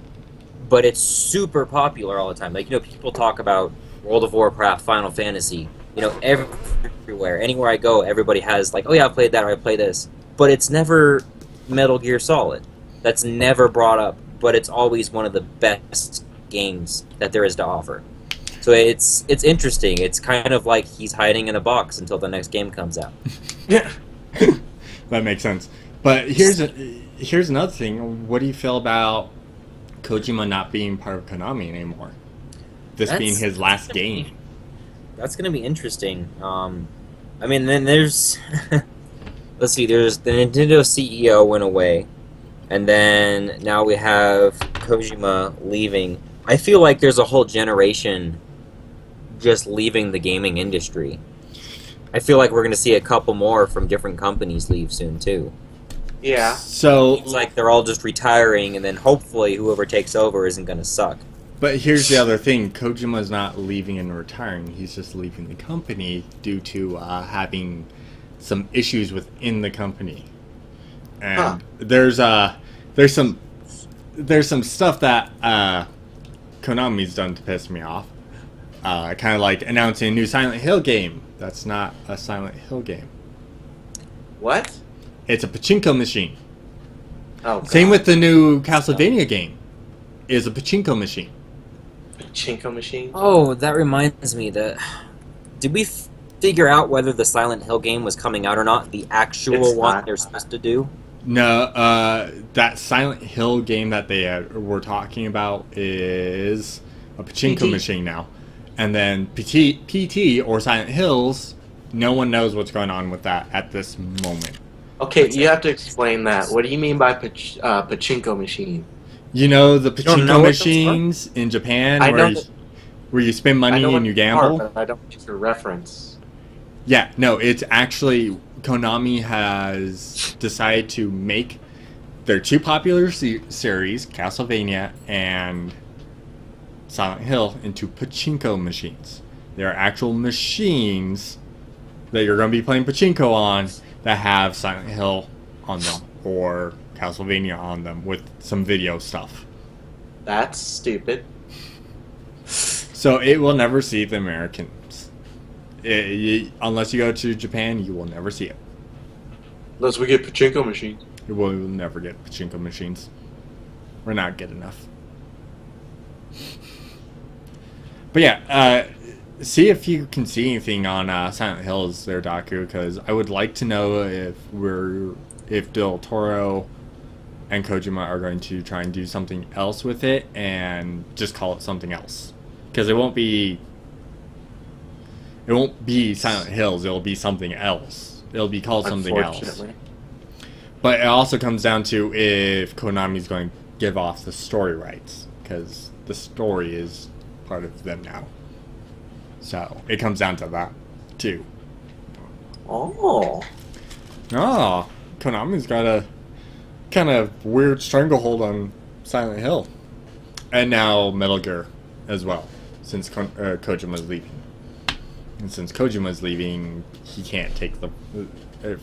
but it's super popular all the time. Like, people talk about World of Warcraft, Final Fantasy. Everywhere, anywhere I go, everybody has like, oh yeah, I played that or I play this. But it's never Metal Gear Solid. That's never brought up. But it's always one of the best games that there is to offer. So it's interesting. It's kind of like he's hiding in a box until the next game comes out. Yeah. That makes sense. But here's another thing. What do you feel about Kojima not being part of Konami anymore? This being his last game. That's going to be interesting. I mean, then there's... let's see, there's the Nintendo CEO went away. And then now we have Kojima leaving. I feel like there's a whole generation just leaving the gaming industry. I feel like we're going to see a couple more from different companies leave soon, too. Yeah. So It's like they're all just retiring, and then hopefully whoever takes over isn't going to suck. But here's the other thing. Kojima's not leaving and retiring. He's just leaving the company due to having some issues within the company. And there's some stuff that Konami's done to piss me off. Kind of like announcing a new Silent Hill game. That's not a Silent Hill game. What? It's a pachinko machine. Oh, God. Same with the new Castlevania game. Is a pachinko machine. Pachinko machine? Oh, that reminds me that... Did we figure out whether the Silent Hill game was coming out or not? The actual It's one not. they're supposed to do? No, that Silent Hill game that they were talking about is a pachinko PT. machine now. And then PT or Silent Hills, no one knows what's going on with that at this moment. Okay, you have to explain that. What do you mean by pachinko machine? You know the don't know pachinko what those are? machines in Japan I know where you spend I know money what and you they are, gamble? but I don't get your reference. Yeah, no, it's actually Konami has decided to make their two popular series, Castlevania and Silent Hill, into pachinko machines. They are actual machines that you're going to be playing pachinko on that have Silent Hill on them or Castlevania on them with some video stuff. That's stupid. So it will never see the Americans. Unless you go to Japan, you will never see it. Unless we get pachinko machines. We will never get pachinko machines. We're not good enough. But yeah, see if you can see anything on Silent Hills there, Daku, because I would like to know if Del Toro and Kojima are going to try and do something else with it and just call it something else. Because it won't be Silent Hills, it'll be something else. It'll be called something else. But it also comes down to if Konami's going to give off the story rights, because the story is part of them now. So it comes down to that, too. Oh. Oh, Konami's got a kind of weird stranglehold on Silent Hill. And now Metal Gear as well, since Kojima's leaving. And since Kojima's leaving, he can't take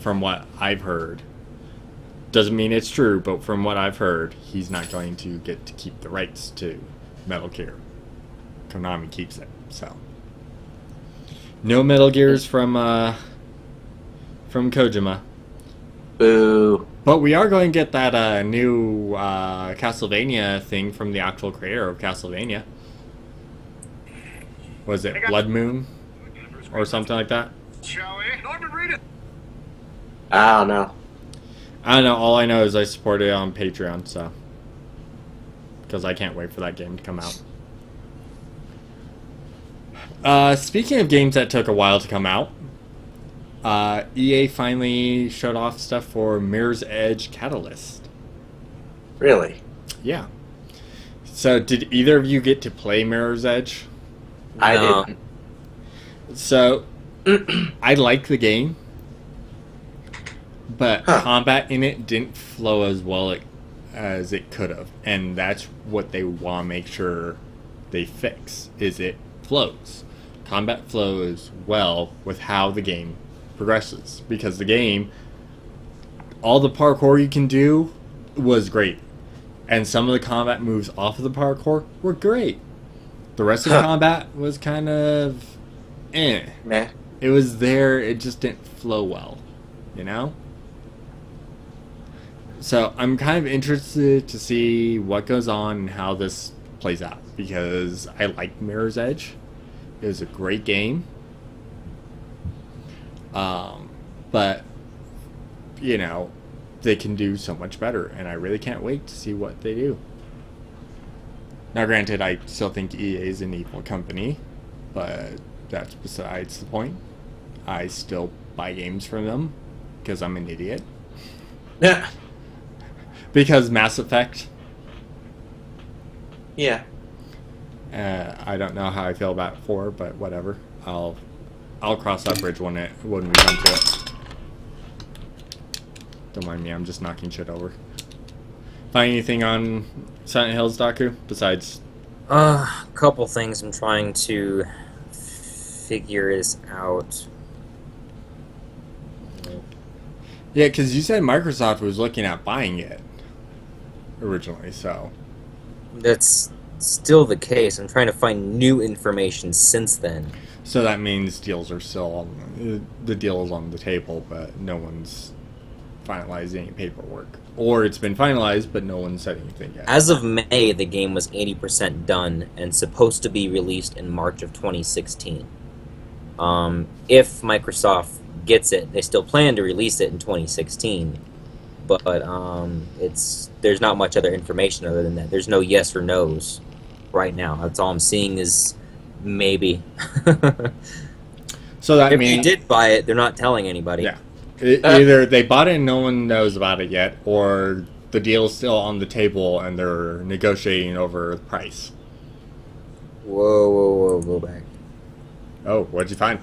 from what I've heard. Doesn't mean it's true, but from what I've heard, he's not going to get to keep the rights to Metal Gear. Konami keeps it, so. No Metal Gears from Kojima. Boo. But we are going to get that new Castlevania thing from the actual creator of Castlevania. Was it Blood Moon? Or something like that? Shall we? Norman, read it. I don't know. I don't know. All I know is I support it on Patreon, so. Because I can't wait for that game to come out. Speaking of games that took a while to come out, EA finally showed off stuff for Mirror's Edge Catalyst. Really? Yeah. So, did either of you get to play Mirror's Edge? I No. didn't. So, I like the game, but combat in it didn't flow as well as it could have, and that's what they want to make sure they fix, is it flows. Combat flows well with how the game progresses, because the game, all the parkour you can do was great, and some of the combat moves off of the parkour were great. The rest of the combat was kind of Meh. it was there, it just didn't flow well, you know? So I'm kind of interested to see what goes on and how this plays out, because I like Mirror's Edge. It was a great game. But, you know, they can do so much better, and I really can't wait to see what they do. Now, granted, I still think EA is an evil company, but that's besides the point. I still buy games from them because I'm an idiot. Yeah. Because Mass Effect, Yeah. I don't know how I feel about 4, but whatever. I'll cross that bridge when we come to it. Don't mind me, I'm just knocking shit over. Find anything on Silent Hills, Daku, besides? A couple things I'm trying to figure this out. Yeah, because you said Microsoft was looking at buying it originally, so. That's still the case. I'm trying to find new information since then. So that means deals are still the deal is on the table, but no one's finalized any paperwork. Or it's been finalized, but no one said anything yet. As of May, the game was 80% done and supposed to be released in March of 2016. If Microsoft gets it, they still plan to release it in 2016. But there's not much other information other than that. There's no yes or no's right now. That's all I'm seeing is maybe. So that If means you did buy it, they're not telling anybody. yeah. Either they bought it and no one knows about it yet, or the deal's still on the table and they're negotiating over the price. Whoa, go back. Oh, what'd you find?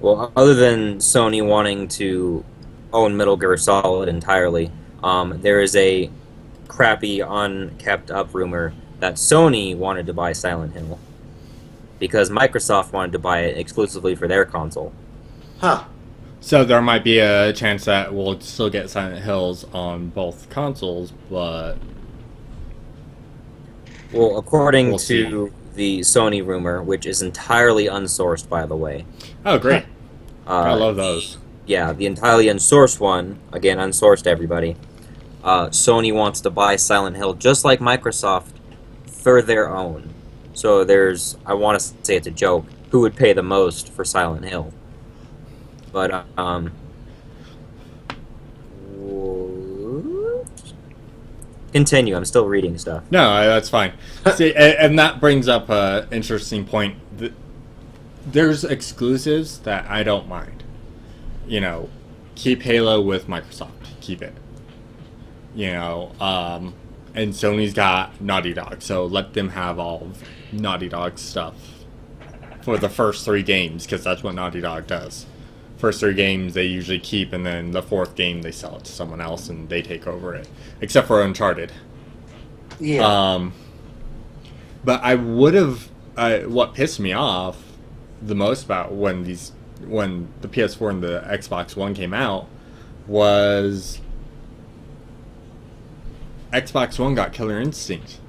Well, other than Sony wanting to own Metal Gear Solid entirely, there is a crappy, unkept up rumor that Sony wanted to buy Silent Hill because Microsoft wanted to buy it exclusively for their console. Huh. So there might be a chance that we'll still get Silent Hills on both consoles, but Well, according We'll see. to the Sony rumor, which is entirely unsourced, by the way. oh, great! I Uh, love those. Yeah, the entirely unsourced one, again, unsourced everybody. Sony wants to buy Silent Hill just like Microsoft for their own. So there's, I want to say it's a joke, who would pay the most for Silent Hill? But, continue, I'm still reading stuff. No, that's fine. See, and that brings up an interesting point. There's exclusives that I don't mind. You know, keep Halo with Microsoft. Keep it. You know, and Sony's got Naughty Dog, so let them have all of Naughty Dog stuff for the first 3 games, because that's what Naughty Dog does. First 3 games they usually keep, and then the 4th game they sell it to someone else and they take over it. Except for Uncharted. Yeah. But I would have. What pissed me off the most about when the PS4 and the Xbox One came out was Xbox One got Killer Instinct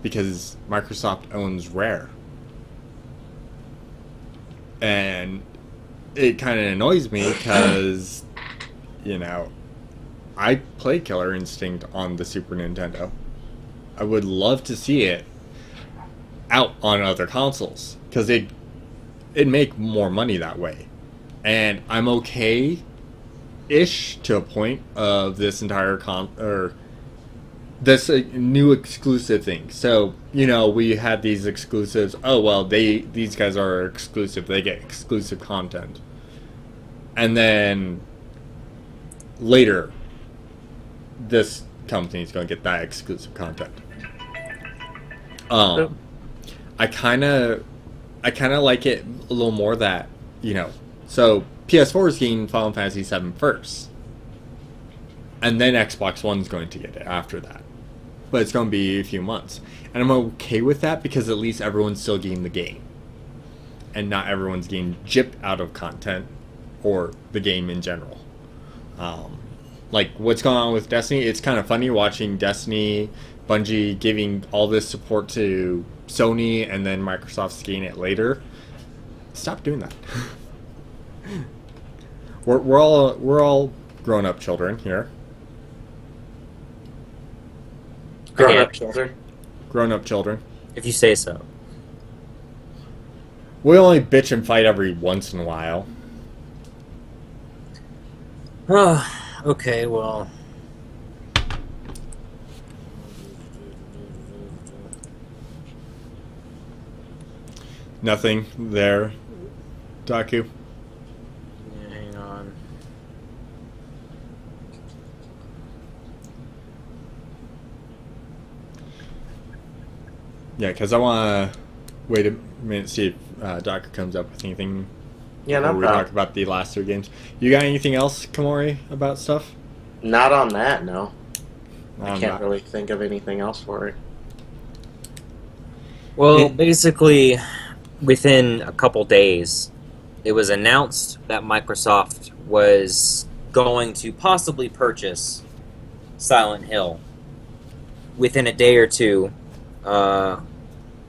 because Microsoft owns Rare, and it kind of annoys me because you know I played Killer Instinct on the Super Nintendo. I would love to see it out on other consoles because it'd make more money that way. And I'm okay-ish to a point of this entire this new exclusive thing. So, you know, we had these exclusives. Oh, well, these guys are exclusive. They get exclusive content. And then later, this company's going to get that exclusive content. I kind of like it a little more that, you know, so PS4 is getting Final Fantasy VII first, and then Xbox One's going to get it after that. But it's going to be a few months, and I'm okay with that because at least everyone's still getting the game, and not everyone's getting gypped out of content or the game in general. Like what's going on with Destiny, it's kind of funny watching Destiny, Bungie giving all this support to Sony, and then Microsoft's getting it later. Stop doing that. We're all grown up children here. Grown up children. Grown up children. If you say so. We only bitch and fight every once in a while. Okay, well. Nothing there, Daku. Yeah, hang on. Yeah, because I want to wait a minute, see if Daku comes up with anything. Yeah, no before we talk problem. about the last 3 games. You got anything else, Kamori, about stuff? Not on that, no. I On can't that? really think of anything else for it. Well, basically, within a couple days, it was announced that Microsoft was going to possibly purchase Silent Hill. Within a day or two,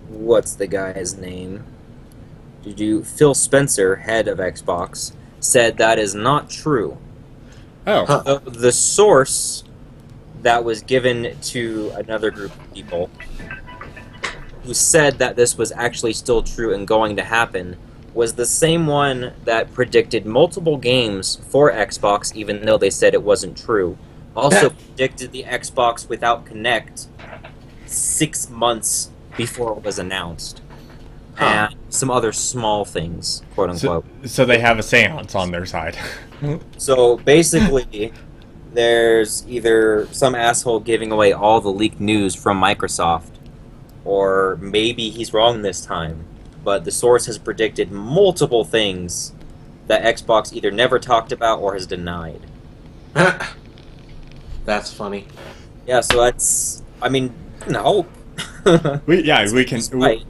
what's the guy's name? Phil Spencer, head of Xbox, said that is not true. Oh, Huh. The source that was given to another group of people who said that this was actually still true and going to happen was the same one that predicted multiple games for Xbox, even though they said it wasn't true. Also predicted the Xbox without Kinect 6 months before it was announced. Huh. And some other small things, quote unquote. So they have a seance on their side. So basically, there's either some asshole giving away all the leaked news from Microsoft, or maybe he's wrong this time. But the source has predicted multiple things that Xbox either never talked about or has denied. That's funny. Yeah, so that's. I mean, you can hope. We can. Right.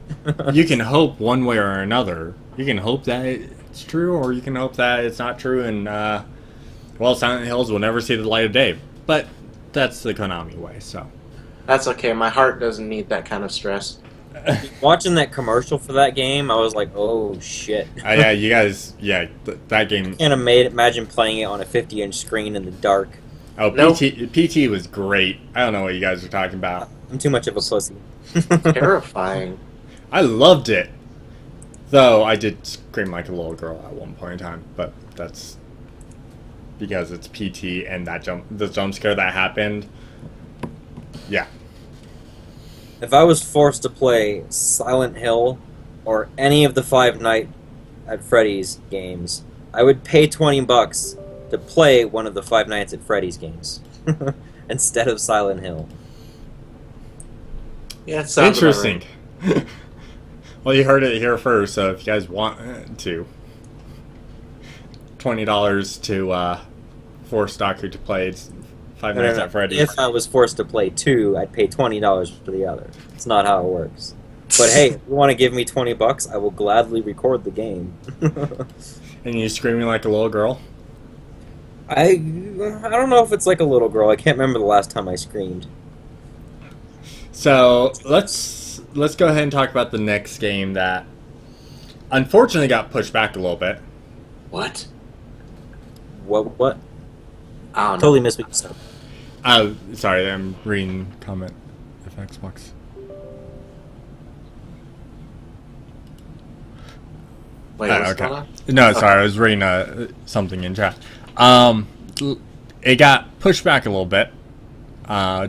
You can hope one way or another. You can hope that it's true, or you can hope that it's not true, and well, Silent Hills will never see the light of day. But that's the Konami way, so. That's okay. My heart doesn't need that kind of stress. Watching that commercial for that game, I was like, oh shit. Yeah, you guys, that game. Can't imagine playing it on a 50-inch screen in the dark. Oh, Nope. PT was great. I don't know what you guys are talking about. I'm too much of a pussy. Terrifying. I loved it. Though I did scream like a little girl at one point in time, but that's because it's PT and the jump scare that happened. Yeah. If I was forced to play Silent Hill or any of the Five Nights at Freddy's games, I would pay $20 to play one of the Five Nights at Freddy's games instead of Silent Hill. Yeah, it sounds about Interesting. Well, you heard it here first, so if you guys want to, $20 to force Doku to play Five Nights at Freddy's. If I was forced to play two, I'd pay $20 for the other. It's not how it works. But hey, if you want to give me $20, I will gladly record the game. And you screaming like a little girl? I don't know if it's like a little girl. I can't remember the last time I screamed. So let's go ahead and talk about the next game that unfortunately got pushed back a little bit. What? What? I don't know. Totally missed what you said. Sorry, I'm reading comment of Xbox. Wait, what's Okay. going on? No, sorry, I was reading something in chat. It got pushed back a little bit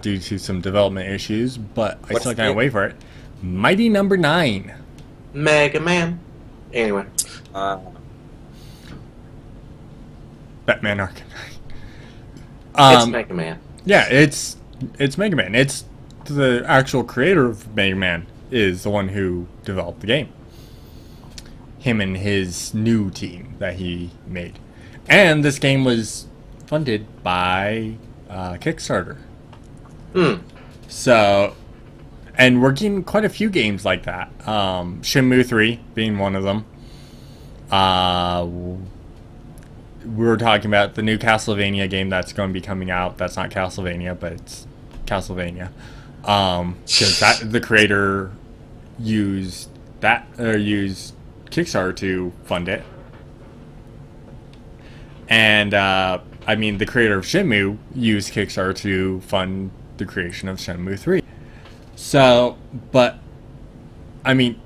due to some development issues, but I What's still can't it? wait for it. Mighty Number 9. Mega Man. Anyway. Batman Arkham It's Knight. Mega Man. Yeah, it's Mega Man. It's the actual creator of Mega Man is the one who developed the game. Him and his new team that he made. And this game was funded by Kickstarter. So, and we're getting quite a few games like that. Shenmue 3 being one of them. We were talking about the new Castlevania game that's going to be coming out. That's not Castlevania, but it's Castlevania. Because the creator used Kickstarter to fund it. And, I mean, the creator of Shenmue used Kickstarter to fund the creation of Shenmue 3. So, but, I mean,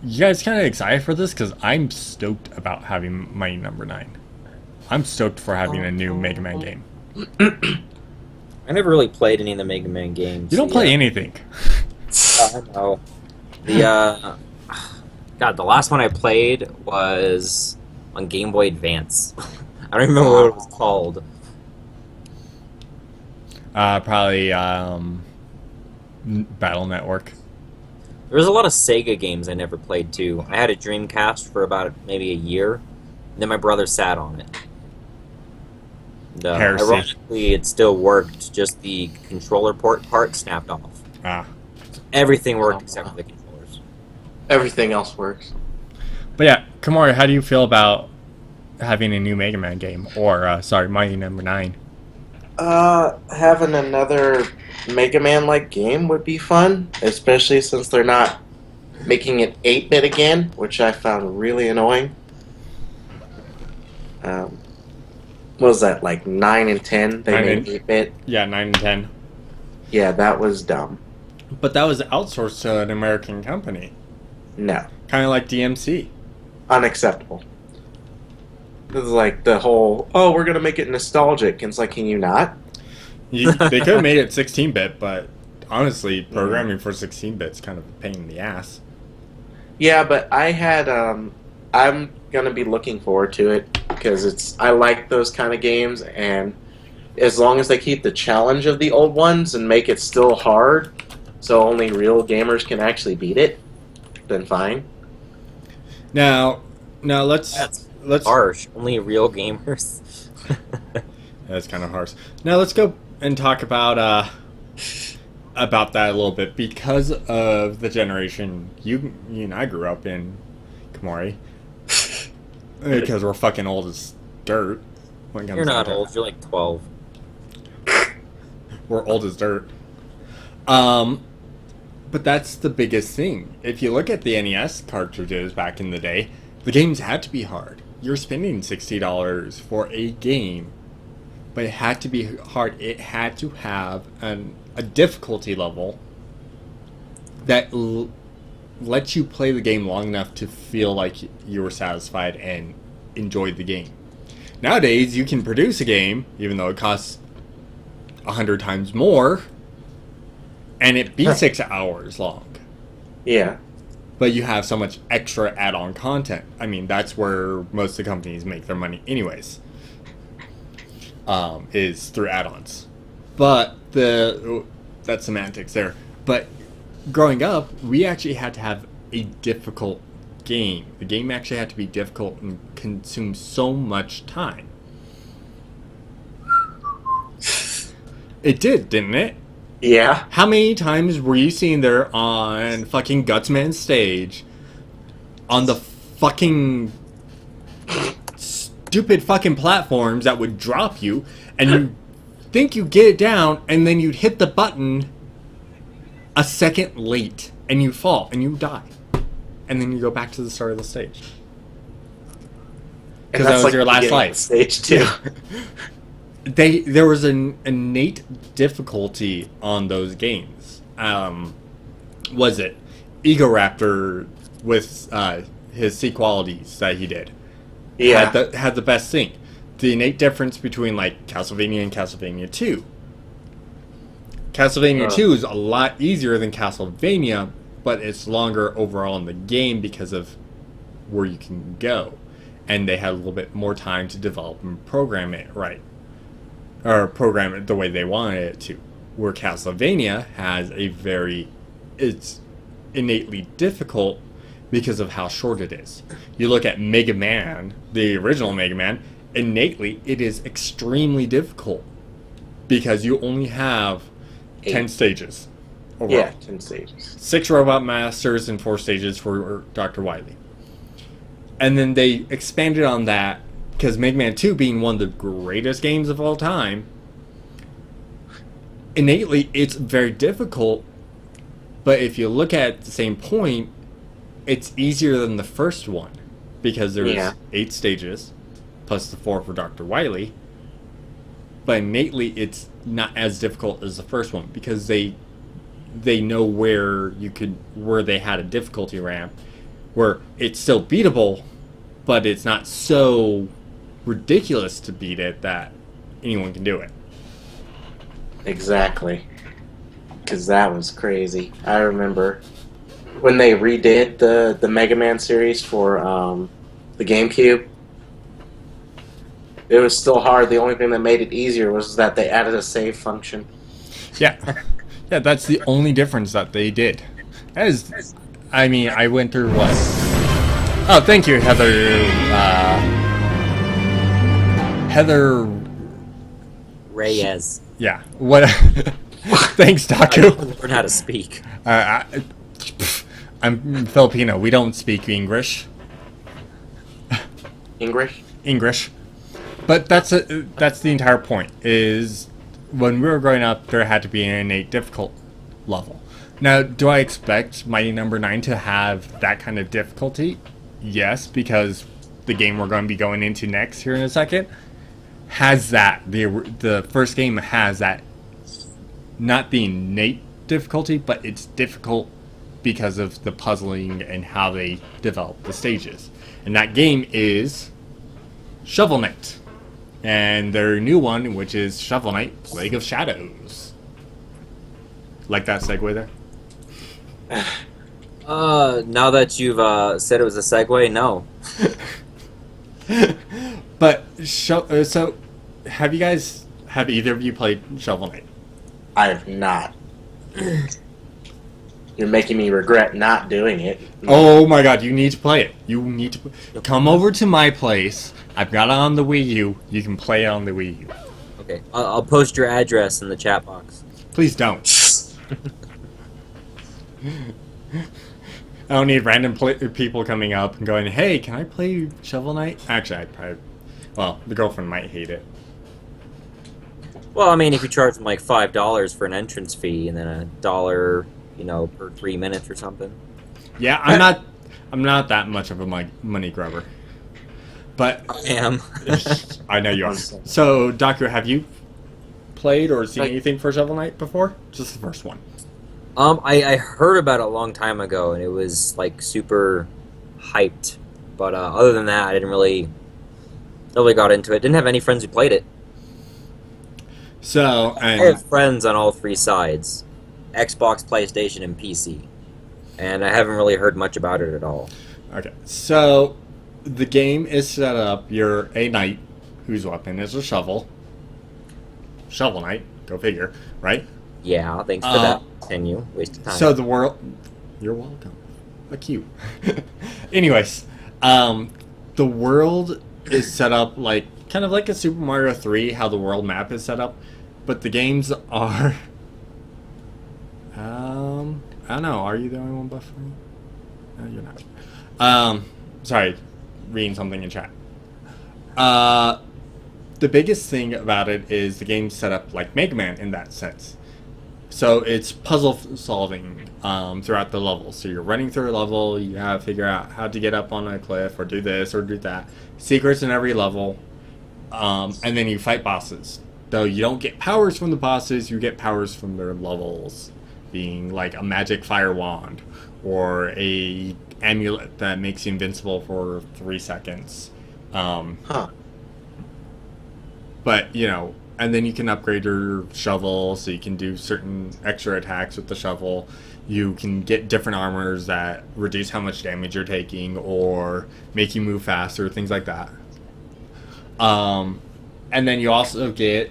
you guys kind of excited for this? Because I'm stoked about having Mighty Number 9. I'm stoked for having a new Mega Man game. I never really played any of the Mega Man games. You don't play anything. I know. God, the last one I played was on Game Boy Advance. I don't remember what it was called. Probably Battle Network. There was a lot of Sega games I never played too. I had a Dreamcast for about maybe a year, and then my brother sat on it. Heresy. Ironically, it still worked, just the controller part snapped off. Everything worked except for the controllers. Everything else works. But yeah, Kamari, how do you feel about having a new Mega Man game? Or, Mighty Number 9? Having another Mega Man-like game would be fun, especially since they're not making it 8-bit again, which I found really annoying. What was that, like 9 and 10? They 9 made and- 8-bit? Yeah, 9 and 10. Yeah, that was dumb. But that was outsourced to an American company. No. Kind of like DMC. unacceptable. It's like the whole, oh, we're gonna make it nostalgic. And it's like, can you not? They could have made it 16-bit, but honestly, programming for 16-bit is kind of a pain in the ass. Yeah, but I'm gonna be looking forward to it because I like those kind of games, and as long as they keep the challenge of the old ones and make it still hard, so only real gamers can actually beat it, then fine. Now let's Harsh. Only real gamers. That's kind of harsh. Now let's go and talk about that a little bit because of the generation you and I grew up in, Kamari. Because we're fucking old as dirt. When it comes You're not down to it. old. You're like 12. We're old as dirt. But that's the biggest thing. If you look at the NES cartridges back in the day, the games had to be hard. You're spending $60 for a game, but it had to be hard. It had to have a difficulty level that lets you play the game long enough to feel like you were satisfied and enjoyed the game. Nowadays, you can produce a game, even though it costs 100 times more, and it be 6 hours long. Yeah. But you have so much extra add-on content. I mean, that's where most of the companies make their money anyways. Is through add-ons. But that's semantics there. But growing up, we actually had to have a difficult game. The game actually had to be difficult and consume so much time. It did, didn't it? Yeah. How many times were you seen there on fucking Gutsman's stage on the fucking stupid fucking platforms that would drop you, and you think you get it down, and then you'd hit the button a second late, and you fall, and you die. And then you go back to the start of the stage. Because that was your last life. Stage 2. There was an innate difficulty on those games. Was it Egoraptor with his sequalities that he did? Yeah. Had the best thing. The innate difference between like Castlevania and Castlevania 2. Castlevania 2 is a lot easier than Castlevania, but it's longer overall in the game because of where you can go. And they had a little bit more time to develop and program it right. Or program it the way they wanted it to. Where Castlevania has it's innately difficult because of how short it is. You look at Mega Man, the original Mega Man, innately it is extremely difficult because you only have 10 stages overall. Yeah, 10 stages. 6 Robot Masters and 4 stages for Dr. Wily. And then they expanded on that because Mega Man 2 being one of the greatest games of all time, innately it's very difficult, but if you look at the same point, it's easier than the first one because there's 8 stages plus the 4 for Dr. Wily, but innately it's not as difficult as the first one because they know where they had a difficulty ramp where it's still beatable, but it's not so ridiculous to beat it that anyone can do it. Exactly. Because that was crazy. I remember when they redid the Mega Man series for the GameCube. It was still hard. The only thing that made it easier was that they added a save function. Yeah. Yeah, that's the only difference that they did. I went through what? Oh, thank you, Heather. Heather Reyes. Yeah. What? Thanks, I Taku. didn't learn how to speak. I'm Filipino. We don't speak English. English? But that's the entire point. Is when we were growing up, there had to be an innate difficult level. Now, do I expect Mighty Number 9 to have that kind of difficulty? Yes, because the game we're going to be going into next here in a second has that. The first game has that, not the innate difficulty, but it's difficult because of the puzzling and how they develop the stages. And that game is Shovel Knight. And their new one, which is Shovel Knight Plague of Shadows. Like that segue there? Now that you've said it was a segue, no. But, so, have either of you played Shovel Knight? I have not. You're making me regret not doing it. Oh my god, you need to play it. You need to come over to my place. I've got it on the Wii U. You can play it on the Wii U. Okay, I'll post your address in the chat box. Please don't. I don't need random people coming up and going, hey, can I play Shovel Knight? Actually, the girlfriend might hate it. Well, I mean, if you charge them like $5 for an entrance fee and then $1, per 3 minutes or something. Yeah, I'm not that much of a money grubber. But I am. I know you are. So, Doctor, have you played or seen anything for Shovel Knight before? Just the first one. I heard about it a long time ago, and it was like super hyped. But other than that, I didn't really got into it. Didn't have any friends who played it. So, I have friends on all three sides: Xbox, PlayStation, and PC. And I haven't really heard much about it at all. Okay, so the game is set up. You're a knight whose weapon is a shovel. Shovel Knight, go figure, right? Yeah, thanks for that. Continue. Waste of time. So the world... You're welcome. Fuck you. Anyways, the world is set up kind of like a Super Mario 3, how the world map is set up. But the games are... I don't know. Are you the only one buffering? No, you're not. Sorry. Reading something in chat. The biggest thing about it is the game's set up like Mega Man in that sense. So it's puzzle solving throughout the level. So you're running through a level, you have to figure out how to get up on a cliff or do this or do that. Secrets in every level. And then you fight bosses. Though you don't get powers from the bosses, you get powers from their levels. Being like a magic fire wand or a amulet that makes you invincible for 3 seconds. But, and then you can upgrade your shovel so you can do certain extra attacks with the shovel. You can get different armors that reduce how much damage you're taking or make you move faster, things like that. And then you also get...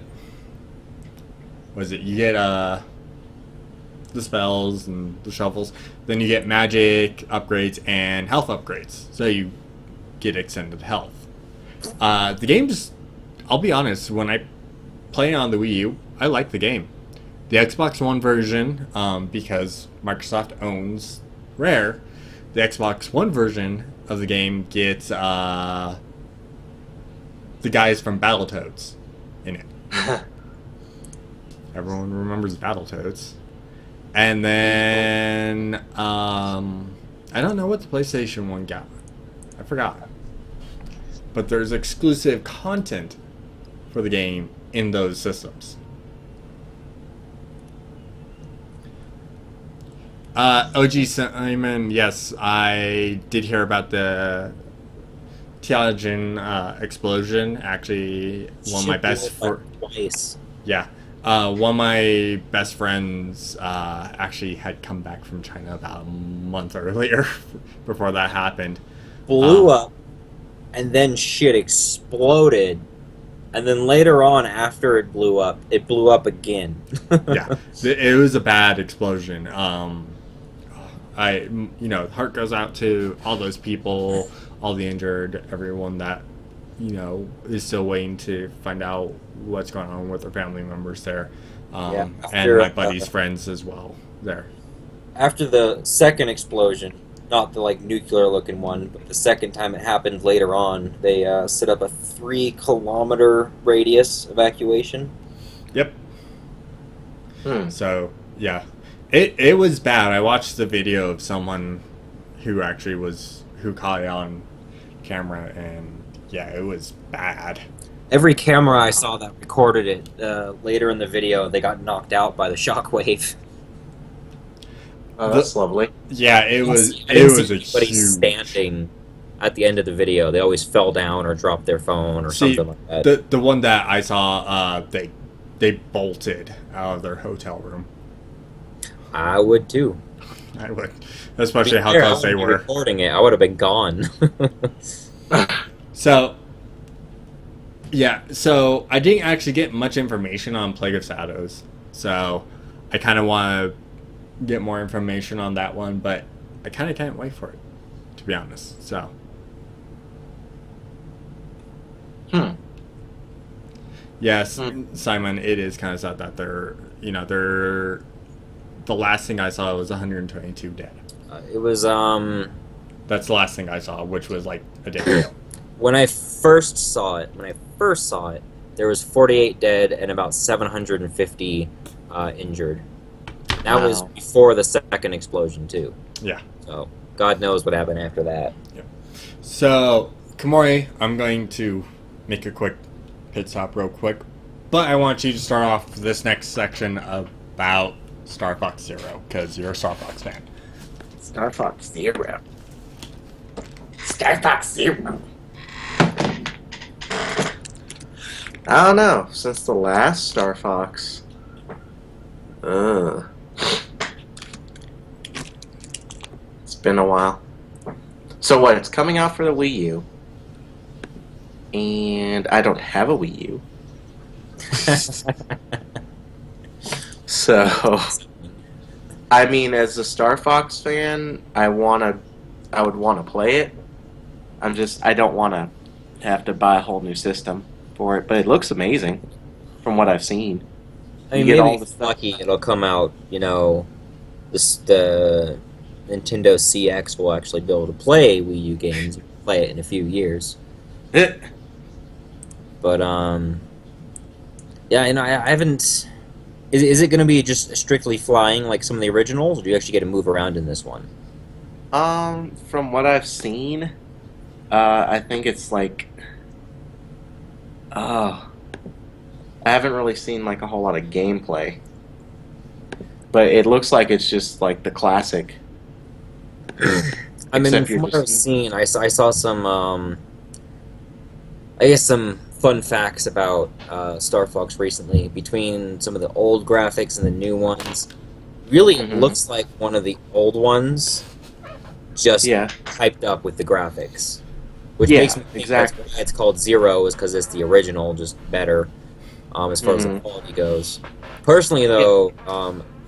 You get the spells and the shovels. Then you get magic upgrades and health upgrades. So you get extended health. The game's... I'll be honest, when I play on the Wii U, I like the game. The Xbox One version, because Microsoft owns Rare, the Xbox One version of the game gets the guys from Battletoads in it. Everyone remembers Battletoads. And then, I don't know what the PlayStation 1 got. I forgot. But there's exclusive content for the game in those systems. OG Simon, yes, I did hear about the Tianjin explosion. Actually, one of my best twice. Yeah. One of my best friends actually had come back from China about a month earlier before that happened. Blew up, and then shit exploded. And then later on, after it blew up again. Yeah, it was a bad explosion. Heart goes out to all those people, all the injured, everyone that, is still waiting to find out what's going on with their family members there. And my buddy's friends as well there. After the second explosion, not the nuclear looking one, but the second time it happened later on, they set up a 3-kilometer radius evacuation. Yep. So, yeah. It was bad. I watched the video of someone who caught it on camera, and yeah, it was bad. Every camera I saw that recorded it, later in the video, they got knocked out by the shockwave. Oh, that's lovely. Yeah, it I was didn't see a anybody huge. standing at the end of the video. They always fell down or dropped their phone or See, something like that. the one that I saw, they bolted out of their hotel room. I would too. I would, especially how Fair, I close they wouldn't be were. recording it. I would have been gone. So, yeah, so I didn't actually get much information on Plague of Shadows. So, I kind of want to get more information on that one, but I kind of can't wait for it, to be honest. So, yes, Simon, it is kind of sad that they're the last thing I saw was 122 dead. It was That's the last thing I saw, which was like a day ago. when I first saw it. There was 48 dead and about 750 injured. That was Wow. before the second explosion too. Yeah. So God knows what happened after that. So, Kamori, I'm going to make a quick pit stop real quick, but I want you to start off this next section about Star Fox Zero, because you're a Star Fox fan. Star Fox Zero. Star Fox Zero. I don't know. Since the last Star Fox. It's been a while. So what? It's coming out for the Wii U. And I don't have a Wii U. So, I mean, as a Star Fox fan, I would want to play it. I don't want to have to buy a whole new system for it, but it looks amazing from what I've seen. I mean, You get maybe all the if stuff. lucky, it'll come out. The Nintendo CX will actually be able to play Wii U games. Play it in a few years. But yeah, and I haven't. Is it going to be just strictly flying like some of the originals, or do you actually get to move around in this one? From what I've seen, I think it's like, I haven't really seen like a whole lot of gameplay, but it looks like it's just like the classic. I mean, Except from you're what I've just- seen, I saw some, I guess some fun facts about Star Fox recently. Between some of the old graphics and the new ones, really it Mhm. looks like one of the old ones, just Yeah, hyped up with the graphics, which Yeah, makes me think exactly. that's why it's called Zero, is because it's the original, just better, as far as the Mhm. quality goes. Personally, though,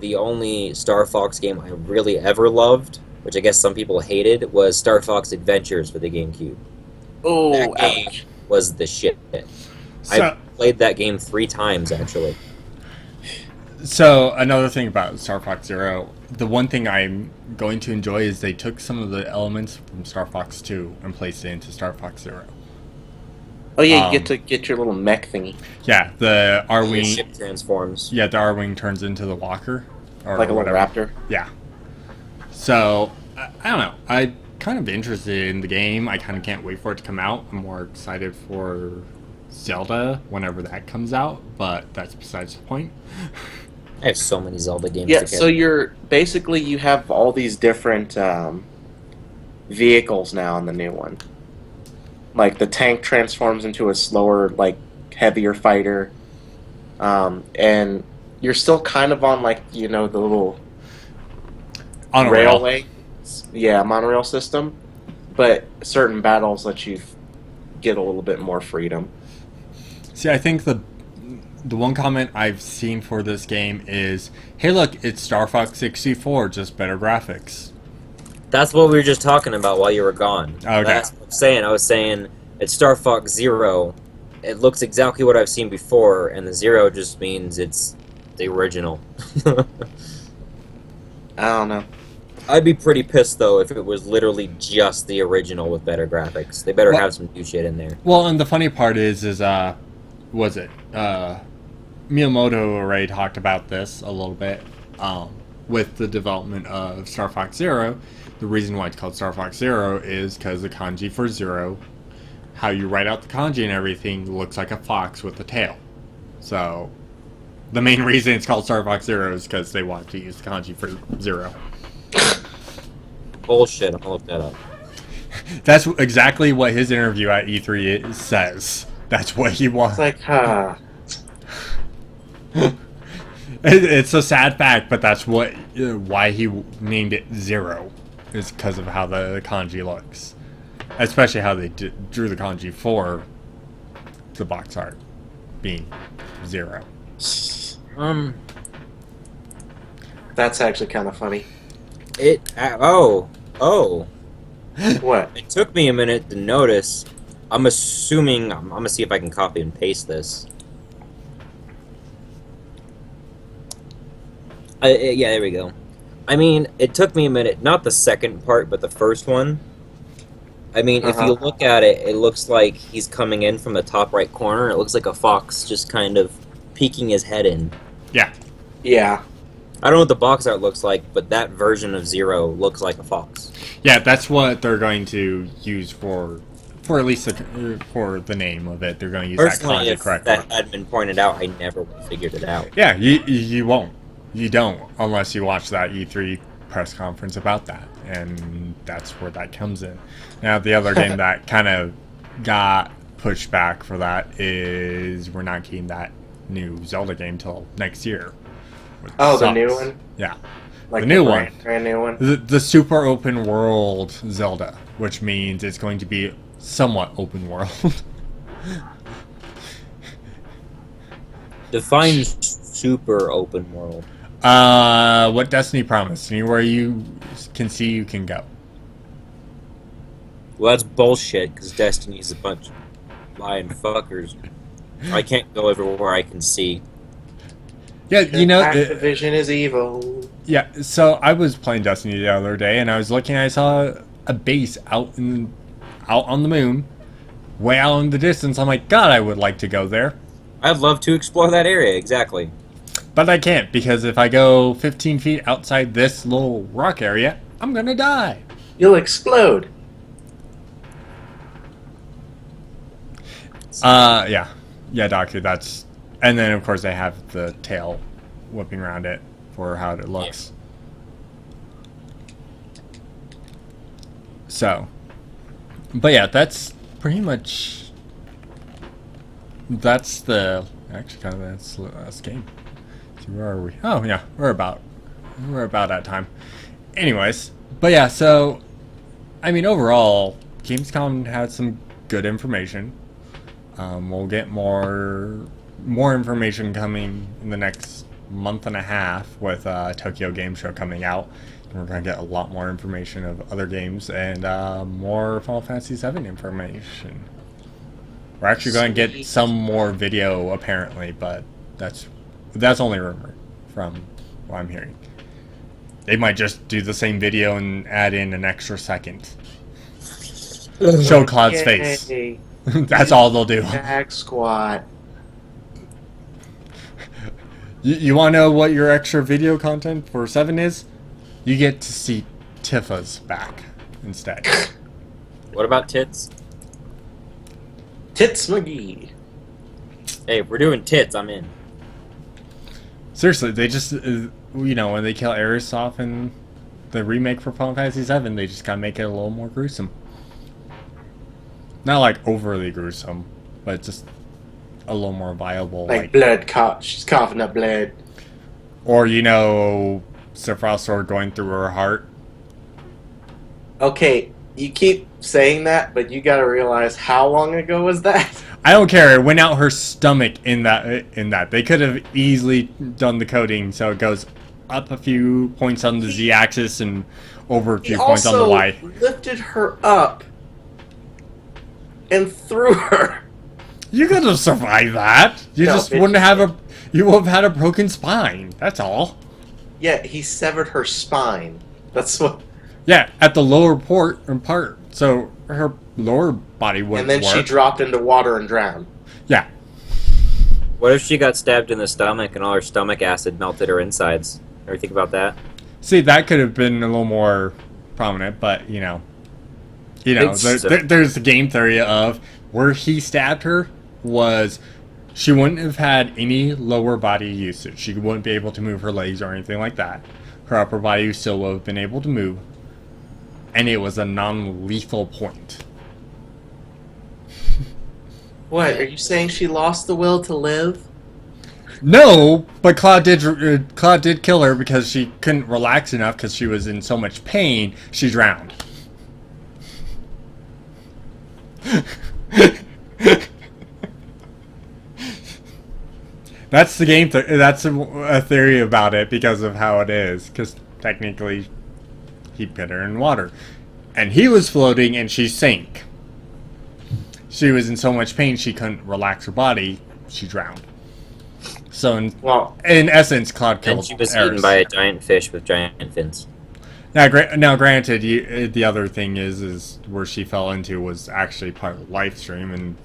the only Star Fox game I really ever loved, which I guess some people hated, was Star Fox Adventures for the GameCube. Oh, That game ouch. was the shit. So, I played that game 3 times, actually. so another thing about Star Fox Zero, the one thing I'm going to enjoy is they took some of the elements from Star Fox 2 and placed it into Star Fox Zero. Oh yeah, you get to get your little mech thingy, Yeah, the The R-Wing. ship transforms. Yeah, the R-Wing turns into the Walker, or like a little whatever. raptor. Yeah. So, I don't know. I'm kind of interested in the game. I kind of can't wait for it to come out. I'm more excited for Zelda whenever that comes out, but that's besides the point. I have so many Zelda games Yeah, to so you have all these different vehicles now in the new one. Like the tank transforms into a slower, like heavier fighter, and you're still kind of on like the little On a rail. railway, monorail system, but certain battles let you get a little bit more freedom. See, I think the one comment I've seen for this game is, hey, look, it's Star Fox 64, just better graphics. That's what we were just talking about while you were gone. Okay. That's what I'm saying. I was saying it's Star Fox Zero. It looks exactly what I've seen before, and the Zero just means it's the original. I don't know. I'd be pretty pissed though if it was literally just the original with better graphics. They better Well- have some new shit in there. Well, and the funny part is Miyamoto already talked about this a little bit with the development of Star Fox Zero. The reason why it's called Star Fox Zero is because the kanji for zero, how you write out the kanji and everything, looks like a fox with a tail. So, the main reason it's called Star Fox Zero is because they wanted to use the kanji for zero. Bullshit. I'm gonna look that up. That's exactly what his interview at E3 says. That's what he It's wants. like, It's a sad fact, but that's what why he named it Zero, is because of how the kanji looks, especially how they drew the kanji for the box art being zero. That's actually kind of funny. Oh. What? It took me a minute to notice. I'm assuming. I'm gonna see if I can copy and paste this. Yeah, there we go. I mean, it took me a minute. Not the second part, but the first one. I mean, if you look at it, it looks like he's coming in from the top right corner. It looks like a fox just kind of peeking his head in. Yeah. Yeah. I don't know what the box art looks like, but that version of Zero looks like a fox. Yeah, that's what they're going to use for at least for the name of it. They're going to use Personally, that if kanji correct. that had been pointed out, I never would have figured it out. Yeah, you won't. You don't unless you watch that E3 press conference about that, and that's where that comes in. Now, the other game that kind of got pushed back for that is we're not getting that new Zelda game till next year. which Oh, the sucks. new one? Yeah, Like the new one. Brand new one? The super open world Zelda, which means it's going to be somewhat open world. Define super open world. What Destiny promised, anywhere you can see you can go. Well, that's bullshit, because Destiny's a bunch of lying fuckers. I can't go everywhere I can see. Yeah, you know, Activision is evil. yeah. So I was playing Destiny the other day, and I was looking. I saw a base out on the moon, way out in the distance. I'm like, God, I would like to go there, I'd love to explore that area, exactly. but I can't because if I go 15 feet outside this little rock area, I'm gonna die. You'll explode. Yeah, Doctor. That's, and then of course they have the tail whipping around it for how it looks. So, but yeah, that's pretty much. That's the that's the last game. So where are we? Oh yeah, we're about at time. Anyways, but yeah, so I mean overall, Gamescom had some good information. We'll get more information coming in the next month and a half with Tokyo Game Show coming out. We're going to get a lot more information of other games and more Final Fantasy VII information. We're actually going to get some more video apparently, but that's only rumor from what I'm hearing. They might just do the same video and add in an extra second. Show Cloud's face. Yay. That's all they'll do. Back squat. You want to know what your extra video content for 7 is? You get to see Tifa's back instead. What about tits? Tits McGee. Hey, if we're doing tits, I'm in. Seriously, they just, when they kill Aerith off in the remake for Final Fantasy VII, they just gotta make it a little more gruesome. Not like overly gruesome, but just a little more viable. Like blood, she's coughing up blood. Or, Sephiroth's sword going through her heart. Okay, you keep saying that, but you gotta realize how long ago was that? I don't care. It went out her stomach in that. They could have easily done the coding so it goes up a few points on the Z-axis and over a few points on the Y. He also lifted her up and threw her. You could have survived that. You No, just bitch. wouldn't have you would have had a broken spine. That's all. Yeah, he severed her spine. That's what. Yeah, at the lower part, so her lower body wouldn't And then she work. dropped into water and drowned. Yeah. What if she got stabbed in the stomach and all her stomach acid melted her insides? Ever think about that? See, that could have been a little more prominent, but there's the game theory of where he stabbed her was she wouldn't have had any lower body usage. She wouldn't be able to move her legs or anything like that. her upper body still would have been able to move, and it was a non-lethal point. What, are you saying she lost the will to live? No, but Cloud did kill her because she couldn't relax enough because she was in so much pain, she drowned. That's the game. That's a theory about it because of how it is. Because technically, he put her in water, and he was floating, and she sank. She was in so much pain she couldn't relax her body. She drowned. So, in essence, Cloud killed. And she was Eris. eaten by a giant fish with giant fins. Now, granted, the other thing is where she fell into was actually part of the live stream, and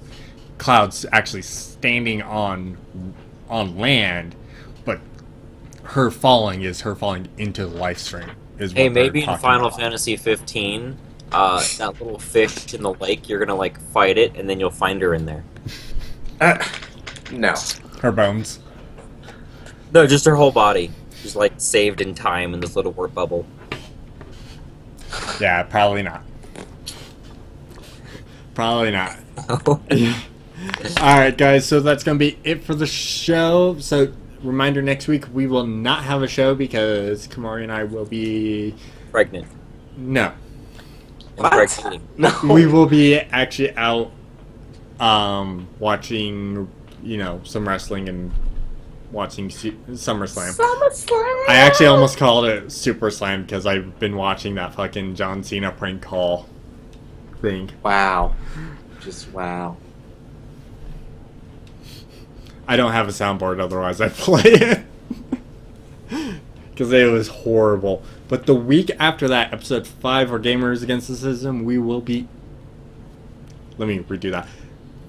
Cloud's actually standing on land, but her falling into the live stream. Hey, maybe in Final Fantasy 15, that little fish in the lake, you're gonna like fight it, and then you'll find her in there. No. Her bones. No, just her whole body. She's like saved in time in this little warp bubble. Yeah, probably not. Probably not. Alright, guys, so that's going to be it for the show. So, reminder, next week we will not have a show because Kamari and I will be... Pregnant. No. Impregnating. No. We will be actually out watching, some wrestling and watching SummerSlam. I actually almost called it Super Slam because I've been watching that fucking John Cena prank call thing. Wow. Just wow. I don't have a soundboard, otherwise I'd play it. Because it was horrible. But the week after that, episode 5 for Gamers Against the System, we will be... Let me redo that.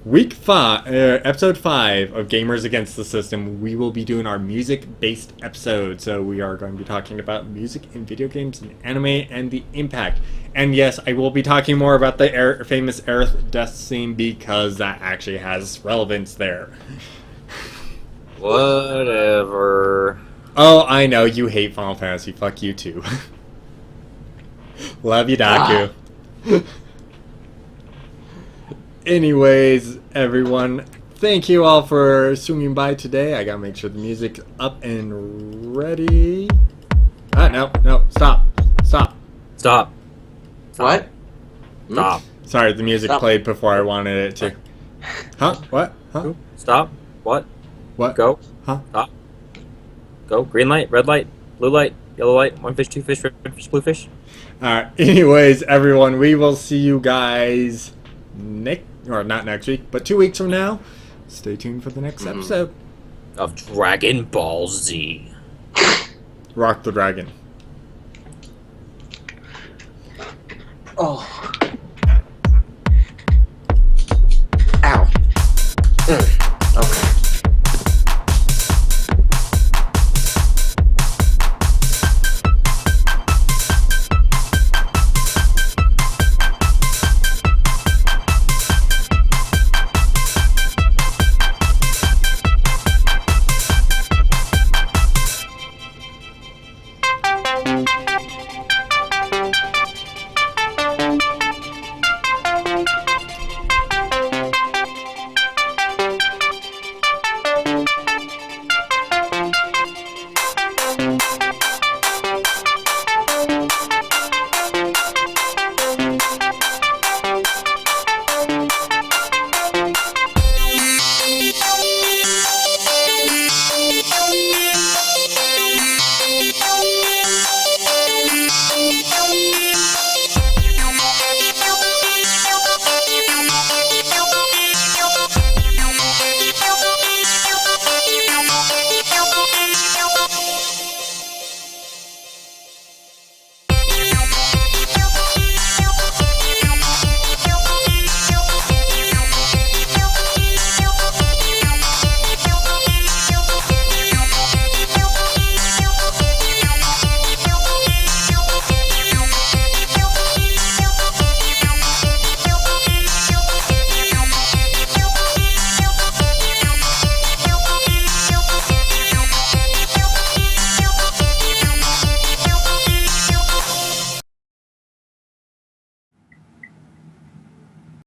Episode 5 of Gamers Against the System, we will be doing our music-based episode. So we are going to be talking about music in video games and anime and the impact. And yes, I will be talking more about the famous Aerith death scene because that actually has relevance there. Whatever. Oh, I know, you hate Final Fantasy. Fuck you too. Love you, Daku. Anyways, everyone, thank you all for swinging by today. I gotta make sure the music's up and ready. No, stop. What? Stop. Sorry, the music Stop. played before I wanted it to. Huh? What? Huh? Stop. What? What? Go. Huh? Stop. Go. Green light, red light, blue light, yellow light, one fish, two fish, red fish, blue fish. Alright, anyways, everyone, we will see you guys not next week, but 2 weeks from now. Stay tuned for the next episode Of Dragon Ball Z. Rock the Dragon. Oh.